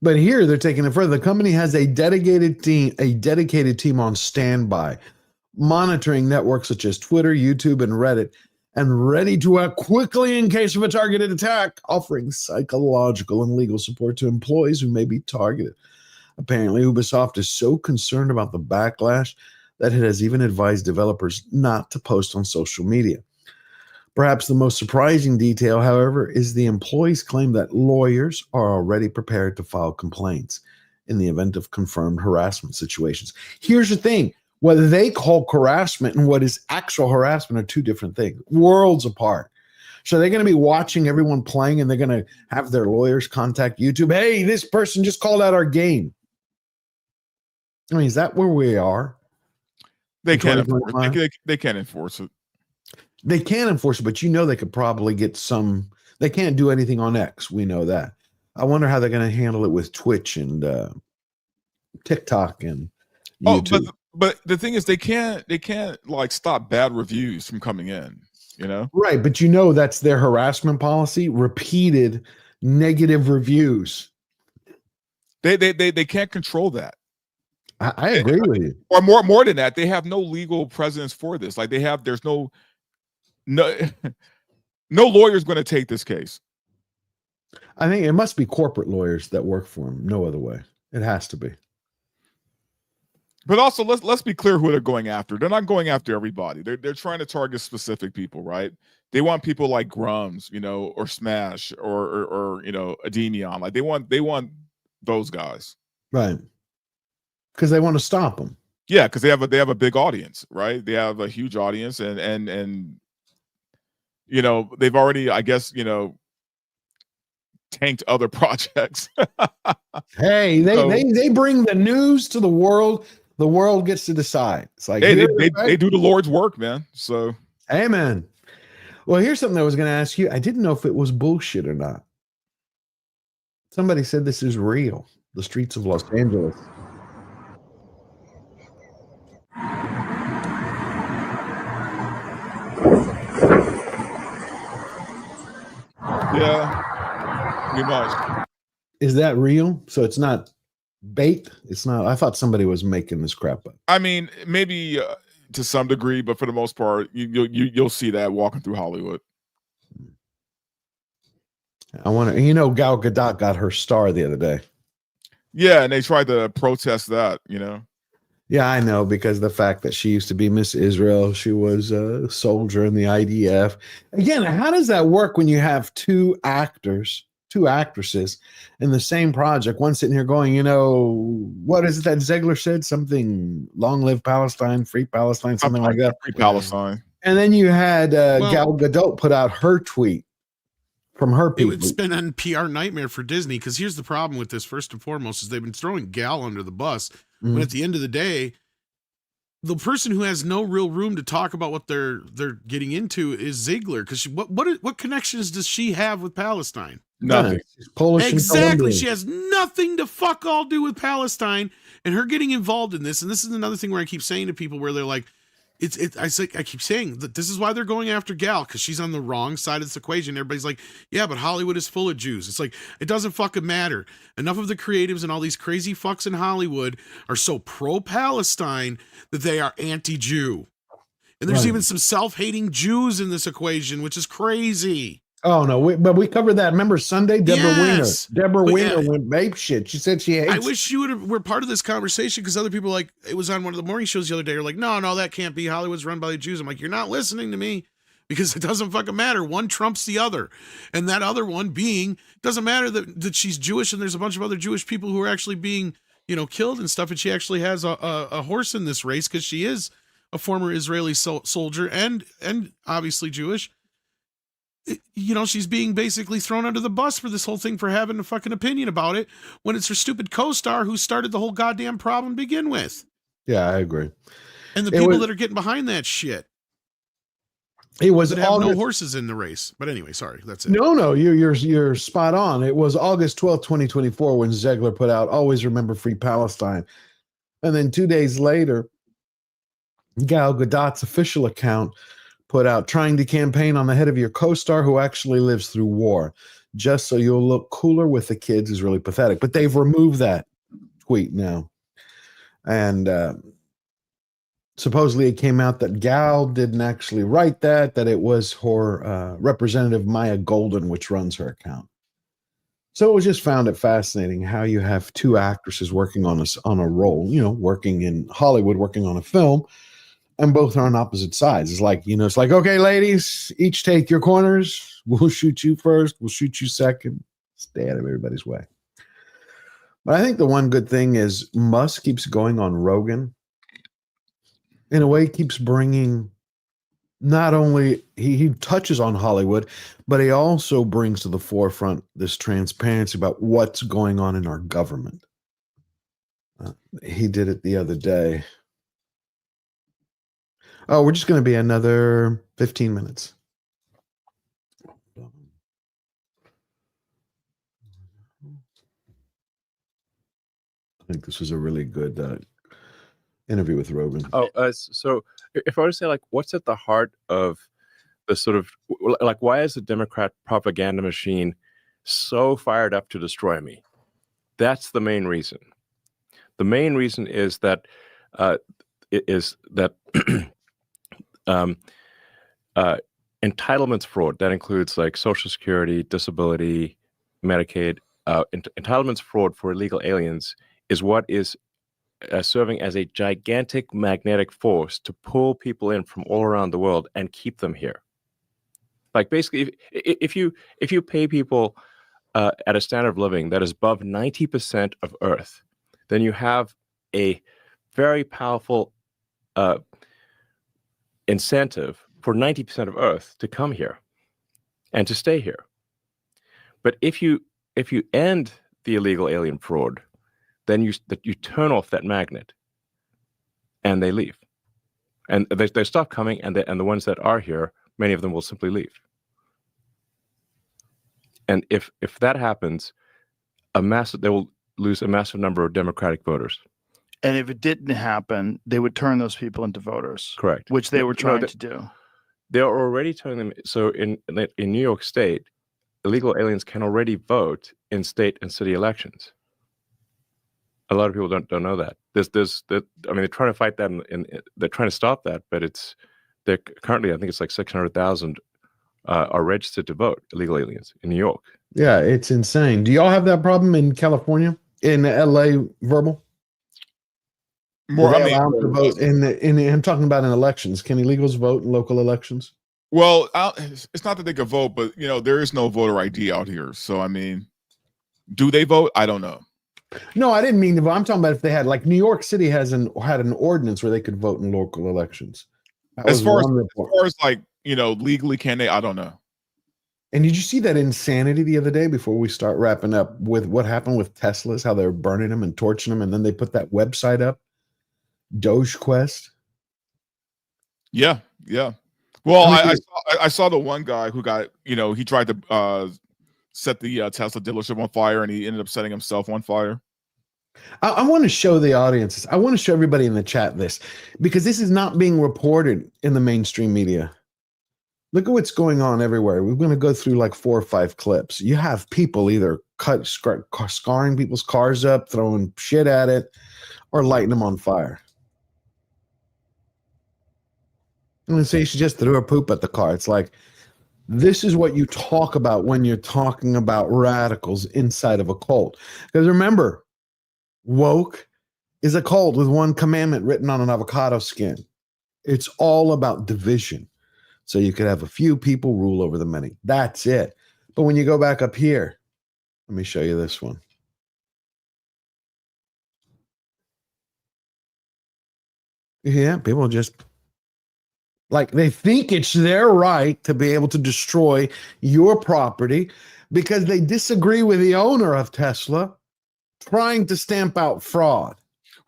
But here they're taking it further. The company has a dedicated team on standby, monitoring networks such as Twitter, YouTube, and Reddit, and ready to act quickly in case of a targeted attack, offering psychological and legal support to employees who may be targeted. Apparently, Ubisoft is so concerned about the backlash that it has even advised developers not to post on social media. Perhaps the most surprising detail, however, is the employees claim that lawyers are already prepared to file complaints in the event of confirmed harassment situations. Here's the thing. What they call harassment and what is actual harassment are two different things, worlds apart. So they're going to be watching everyone playing and they're going to have their lawyers contact YouTube. Hey, this person just called out our game. I mean, is that where we are? They can't enforce it. They can't enforce it. They can enforce it, but you know they could probably get some. They can't do anything on X. We know that. I wonder how they're going to handle it with Twitch and TikTok and YouTube. But the thing is, they can't like stop bad reviews from coming in. You know, right? But you know that's their harassment policy: repeated negative reviews. They can't control that. I agree with you. Or more than that, they have no legal presence for this. Like there's no lawyer's going to take this case. I think it must be corporate lawyers that work for them. No other way. It has to be. But also, let's be clear who they're going after. They're not going after everybody. They're trying to target specific people, right? They want people like Grums, you know, or Smash, or you know, Adenion. Like they want those guys, right? Because they want to stop them. Yeah, because they have a big audience, right? They have a huge audience, and you know, they've already, I guess, you know, tanked other projects. Hey, they bring the news to the world. The world gets to decide. It's like, hey, they do the Lord's work, man. So, amen. Well, here's something I was going to ask you. I didn't know if it was bullshit or not. Somebody said this is real. The streets of Los Angeles. Yeah, pretty much. Is that real? So it's not bait? It's not. I thought somebody was making this crap up. I mean, maybe to some degree, but for the most part, you'll see that walking through Hollywood. I wonder. You know, Gal Gadot got her star the other day. Yeah, and they tried to protest that. You know. Yeah, I know, because the fact that she used to be Miss Israel, she was a soldier in the IDF. Again, how does that work when you have two actresses in the same project? One sitting here going, what is it that Ziegler said? Something, long live Palestine, free Palestine, something like that. Free Palestine. And then you had Gal Gadot put out her tweet from her people. It's been a PR nightmare for Disney, because here's the problem with this. First and foremost, is they've been throwing Gal under the bus. When at the end of the day, the person who has no real room to talk about what they're getting into is Ziegler, because what connections does she have with Palestine? Nothing. She's Polish. Exactly. She has nothing to fuck all do with Palestine, and her getting involved in this. And this is another thing where I keep saying to people where they're like, I keep saying that this is why they're going after Gal, because she's on the wrong side of this equation. Everybody's like, yeah, but Hollywood is full of Jews. It's like, it doesn't fucking matter. Enough of the creatives and all these crazy fucks in Hollywood are so pro-Palestine that they are anti-Jew. And there's even some self-hating Jews in this equation, which is crazy. Oh no, but we covered that. Remember Sunday, Deborah Wiener went ape shit. She said she hates. I wish you were part of this conversation, because other people, like, it was on one of the morning shows the other day, are like, no, that can't be. Hollywood's run by the Jews. I'm like, you're not listening to me, because it doesn't fucking matter. One trumps the other, and that other one being, doesn't matter that she's Jewish and there's a bunch of other Jewish people who are actually being killed and stuff, and she actually has a horse in this race, because she is a former Israeli soldier and obviously Jewish. She's being basically thrown under the bus for this whole thing, for having a fucking opinion about it, when it's her stupid co-star who started the whole goddamn problem to begin with. Yeah, I agree. And the people that are getting behind that shit. It was that have no horses in the race. But anyway, sorry, that's it. No, you're spot on. It was August 12th, 2024, when Ziegler put out "Always Remember Free Palestine," and then 2 days later, Gal Gadot's official account put out, "Trying to campaign on the head of your co-star who actually lives through war, just so you'll look cooler with the kids," is really pathetic. But they've removed that tweet now. And supposedly it came out that Gal didn't actually write that it was her representative Maya Golden, which runs her account. So it was just found it fascinating how you have two actresses working on a role, working in Hollywood, working on a film, and both are on opposite sides. It's like, okay, ladies, each take your corners. We'll shoot you first. We'll shoot you second. Stay out of everybody's way. But I think the one good thing is Musk keeps going on Rogan. In a way, keeps bringing, not only, he touches on Hollywood, but he also brings to the forefront this transparency about what's going on in our government. He did it the other day. Oh, we're just going to be another 15 minutes. I think this was a really good interview with Rogan. So if I were to say, like, what's at the heart of the sort of, like, why is the Democrat propaganda machine so fired up to destroy me? That's the main reason. The main reason is that entitlements fraud. That includes like Social Security, disability, Medicaid. Entitlements fraud for illegal aliens is what is serving as a gigantic magnetic force to pull people in from all around the world and keep them here. Like, basically, if you pay people at a standard of living that is above 90% of Earth, then you have a very powerful incentive for 90% of Earth to come here and to stay here. But if you end the illegal alien fraud, then you turn off that magnet, and they leave, and they stop coming, and the ones that are here, many of them will simply leave. And if that happens, they will lose a massive number of Democratic voters. And if it didn't happen, they would turn those people into voters. Correct. Which they were trying to do. They're already turning them. So in New York State, illegal aliens can already vote in state and city elections. A lot of people don't know that. They're trying to fight that, and they're trying to stop that, but they're currently, I think it's like 600,000 are registered to vote, illegal aliens in New York. Yeah, it's insane. Do y'all have that problem in California, in LA, Verbal? More, Do I they mean, allow them to vote I'm talking about in elections. Can illegals vote in local elections? well, it's not that they could vote, but there is no voter ID out here. So I mean, do they vote? I don't know. No, I didn't mean to vote. I'm talking about if they had, like, New York City had an ordinance where they could vote in local elections. As far as like legally, can they? I don't know. And did you see that insanity the other day before we start wrapping up with what happened with Teslas, how they're burning them and torching them, and then they put that website up, Doge Quest? Yeah. Well, I saw the one guy who got, he tried to set the Tesla dealership on fire, and he ended up setting himself on fire. I want to show the audiences. I want to show everybody in the chat this, because this is not being reported in the mainstream media. Look at what's going on everywhere. We're going to go through like 4 or 5 clips. You have people either scarring people's cars up, throwing shit at it, or lighting them on fire. And say she just threw her poop at the car. It's like, this is what you talk about when you're talking about radicals inside of a cult. Because remember, woke is a cult with one commandment written on an avocado skin. It's all about division. So you could have a few people rule over the many. That's it. But when you go back up here, let me show you this one. Yeah, people just, like, they think it's their right to be able to destroy your property because they disagree with the owner of Tesla trying to stamp out fraud.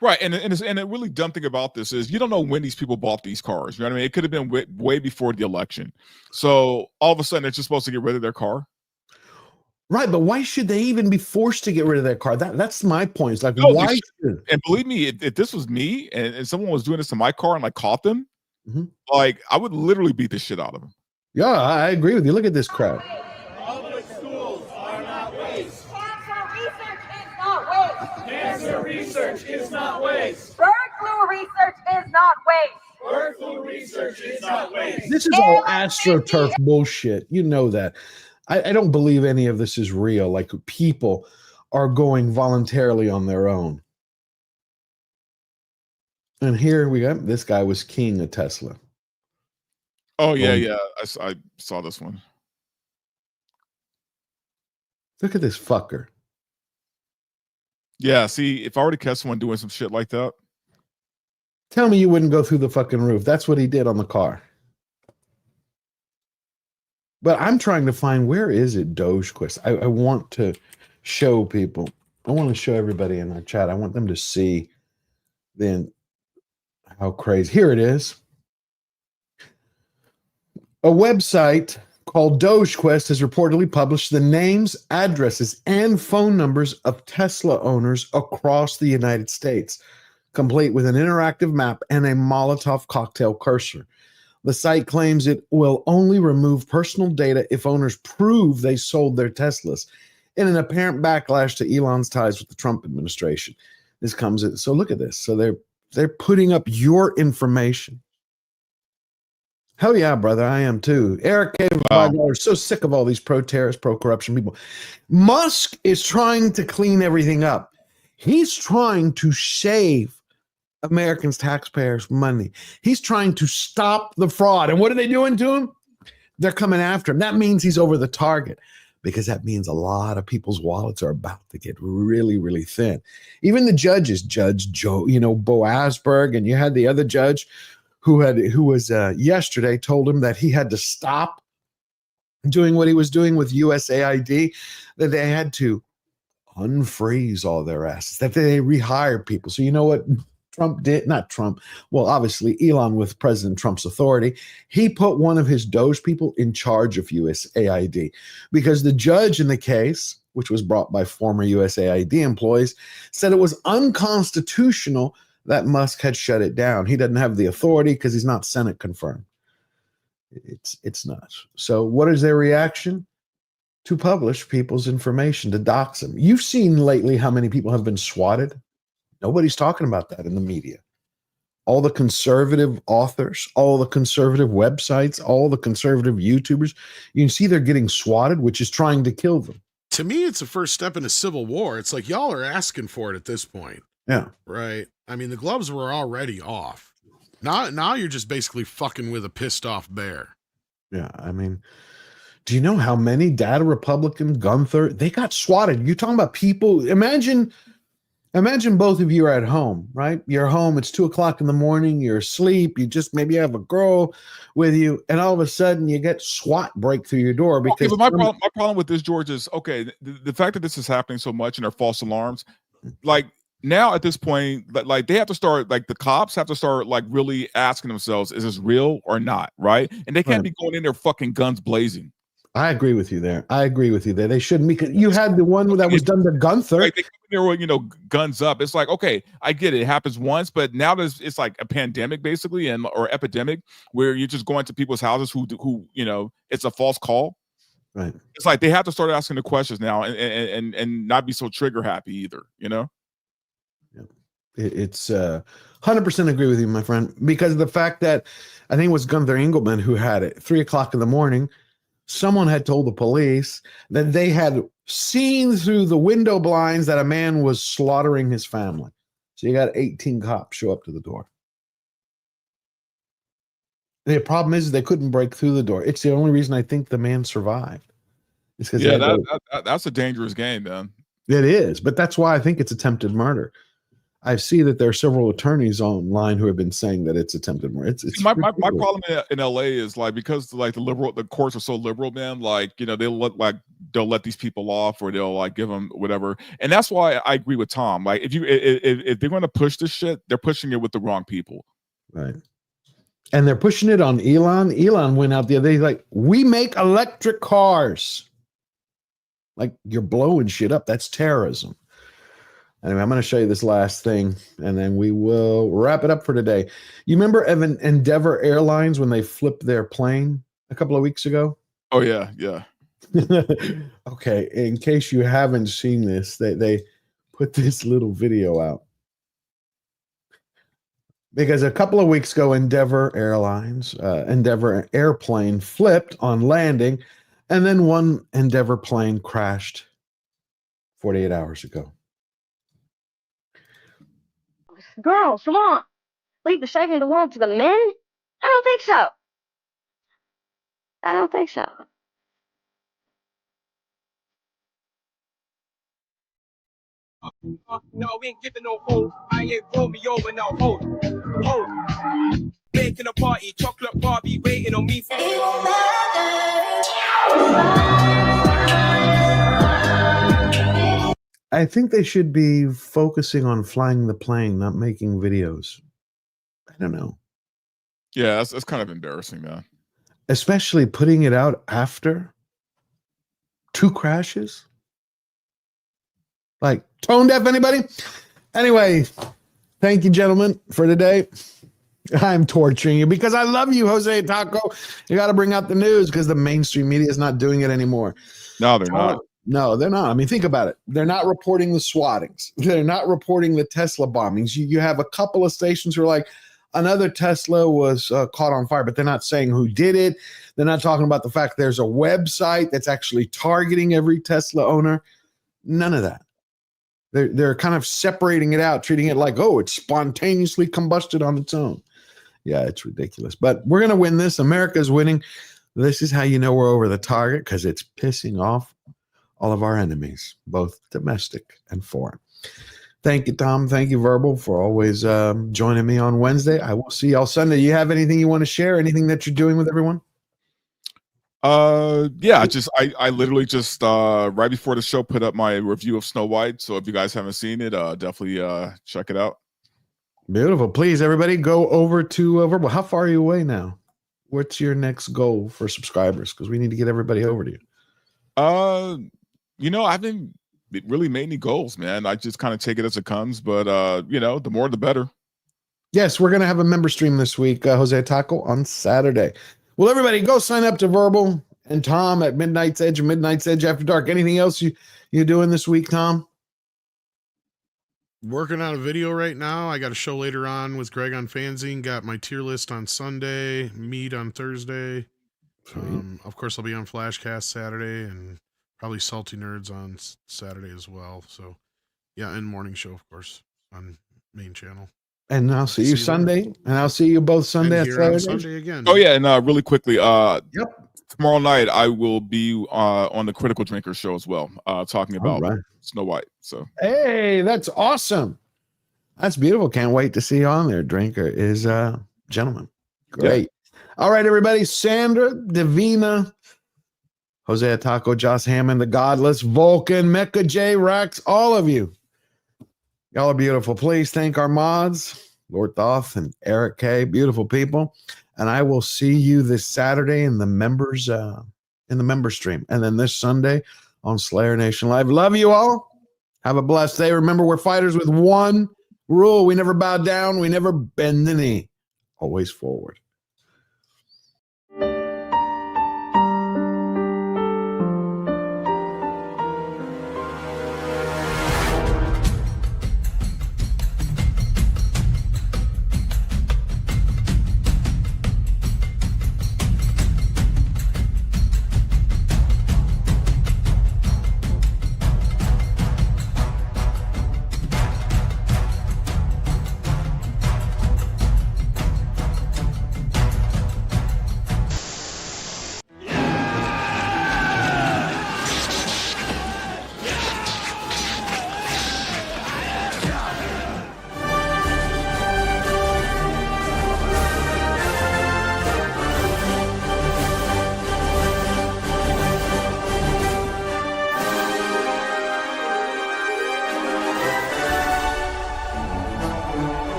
Right, and the really dumb thing about this is you don't know when these people bought these cars. You know what I mean? It could have been way before the election. So all of a sudden, they're just supposed to get rid of their car. Right, but why should they even be forced to get rid of their car? That's my point. It's like, why should? And believe me, if this was me and someone was doing this to my car and caught them, like, I would literally beat the shit out of them. Yeah, I agree with you. Look at this crowd. Public schools are not waste. Cancer research is not waste. Bird flu research is not waste. Bird flu research is not waste. This is all astroturf bullshit. You know that. I don't believe any of this is real. Like, people are going voluntarily on their own. And here we go. This guy was king of Tesla. Oh, yeah. I saw this one. Look at this fucker. Yeah, see, if I were to catch someone doing some shit like that. Tell me you wouldn't go through the fucking roof. That's what he did on the car. But I'm trying to find, where is it, Dogequest? I want to show people. I want to show everybody in our chat. I want them to see then how crazy. Here it is. A website called DogeQuest has reportedly published the names, addresses, and phone numbers of Tesla owners across the United States, complete with an interactive map and a Molotov cocktail cursor. The site claims it will only remove personal data if owners prove they sold their Teslas, in an apparent backlash to Elon's ties with the Trump administration. This comes in. So look at this. So they're putting up your information. Hell yeah, brother. I am too. Eric K. $5. So sick of all these pro-terrorist, pro-corruption people. Musk is trying to clean everything up. He's trying to save Americans' taxpayers' money. He's trying to stop the fraud. And what are they doing to him? They're coming after him. That means he's over the target, because that means a lot of people's wallets are about to get really, really thin. Even the judges, Judge Joe, Bo Asberg, and you had the other judge who was yesterday told him that he had to stop doing what he was doing with USAID, that they had to unfreeze all their assets, that they rehire people. So you know what Trump did? Not Trump. Well, obviously Elon, with President Trump's authority, he put one of his Doge people in charge of USAID, because the judge in the case, which was brought by former USAID employees, said it was unconstitutional that Musk had shut it down. He doesn't have the authority because he's not Senate confirmed. It's not. So what is their reaction? To publish people's information, to dox them. You've seen lately how many people have been swatted. Nobody's talking about that in the media. All the conservative authors, all the conservative websites, all the conservative YouTubers, you can see they're getting swatted, which is trying to kill them. To me, it's a first step in a civil war. It's like, y'all are asking for it at this point. Yeah. Right. I mean, the gloves were already off. Now you're just basically fucking with a pissed off bear. Yeah. I mean, do you know how many data Republican Gunther, they got swatted? You're talking about people. Imagine both of you are at home, right? You're home, it's 2:00 in the morning, you're asleep, you just maybe have a girl with you, and all of a sudden you get SWAT break through your door because but my problem with this, George, is okay, the fact that this is happening so much and there are false alarms, like now at this point, like they have to start, like the cops have to start like really asking themselves, is this real or not, right? And they can't be going in there fucking guns blazing. I agree with you there. They shouldn't, because you had the one that was done to Gunther. Right, they come in there with, guns up. It's like, okay, I get it. It happens once, but now it's like a pandemic basically, or epidemic where you're just going to people's houses who it's a false call. Right. It's like they have to start asking the questions now and not be so trigger happy either, Yeah. It's 100% agree with you, my friend, because of the fact that I think it was Gunther Engelman who had it 3:00 in the morning. Someone had told the police that they had seen through the window blinds that a man was slaughtering his family. So you got 18 cops show up to the door. The problem is they couldn't break through the door. It's the only reason I think the man survived. It's that's a dangerous game, man. It is, but that's why I think it's attempted murder. I see that there are several attorneys online who have been saying that it's attempted murder. It's my problem in LA is like, because like the courts are so liberal, man, like they'll let these people off, or they'll like give them whatever. And that's why I agree with Tom. Like if they're going to push this shit, they're pushing it with the wrong people. Right. And they're pushing it on Elon. Elon went out the other day like, we make electric cars. Like, you're blowing shit up. That's terrorism. Anyway, I'm going to show you this last thing, and then we will wrap it up for today. You remember Endeavor Airlines when they flipped their plane a couple of weeks ago? Oh, yeah, yeah. Okay, in case you haven't seen this, they put this little video out. Because a couple of weeks ago, Endeavor airplane flipped on landing, and then one Endeavor plane crashed 48 hours ago. Girls, come on. Leave the second of the world to the men? I don't think so. I don't think so. No, we ain't giving no hope. I ain't Romeo with no hope. Making a party, chocolate Barbie waiting on me. I think they should be focusing on flying the plane, not making videos. I don't know. Yeah, that's kind of embarrassing, man. Especially putting it out after 2 crashes. Like, tone deaf, anybody? Anyway, thank you, gentlemen, for today. I'm torturing you because I love you, Jose Taco. You got to bring out the news because the mainstream media is not doing it anymore. No, they're not. No, they're not. I mean, think about it. They're not reporting the swattings. They're not reporting the Tesla bombings. You have a couple of stations who are like, another Tesla was caught on fire, but they're not saying who did it. They're not talking about the fact there's a website that's actually targeting every Tesla owner. None of that. They're kind of separating it out, treating it like, oh, it's spontaneously combusted on its own. Yeah, it's ridiculous. But we're going to win this. America's winning. This is how you know we're over the target, because it's pissing off all of our enemies, both domestic and foreign. Thank you, Tom. Thank you, Verbal, for always joining me on Wednesday. I will see y'all Sunday. You have anything you want to share? Anything that you're doing with everyone? Yeah, I literally just right before the show put up my review of Snow White. So if you guys haven't seen it, definitely check it out. Beautiful. Please, everybody, go over to Verbal. How far are you away now? What's your next goal for subscribers? Because we need to get everybody over to you. I haven't really made any goals, man. I just kind of take it as it comes, but the more the better. Yes, we're gonna have a member stream this week, Jose Taco, on Saturday. Well, everybody, go sign up to Verbal and Tom at Midnight's Edge and Midnight's Edge After Dark. Anything else you doing this week, Tom? Working on a video right now. I got a show later on with Greg on Fanzine. Got my tier list on Sunday, Mead on Thursday. Of course, I'll be on Flashcast Saturday and probably Salty Nerds on Saturday as well. So, yeah, and morning show, of course. on main channel. And I'll see you Sunday. And I'll see you both Sunday. And here at on Saturday. Sunday again. Oh yeah, and really quickly, Yep. tomorrow night I will be on the Critical Drinker show as well, talking about right. Snow White. So Hey, that's awesome. That's beautiful. Can't wait to see you on there. Drinker is gentleman. Great. All right, everybody. Sandra, Davina, Hosea Taco, Joss Hammond, the Godless, Vulcan, Mecha J, Rex, all of you. Y'all are beautiful. Please thank our mods, Lord Thoth and Eric K. Beautiful people. And I will see you this Saturday in the members stream. And then this Sunday on Slayer Nation Live. Love you all. Have a blessed day. Remember, we're fighters with one rule. We never bow down. We never bend the knee. Always forward.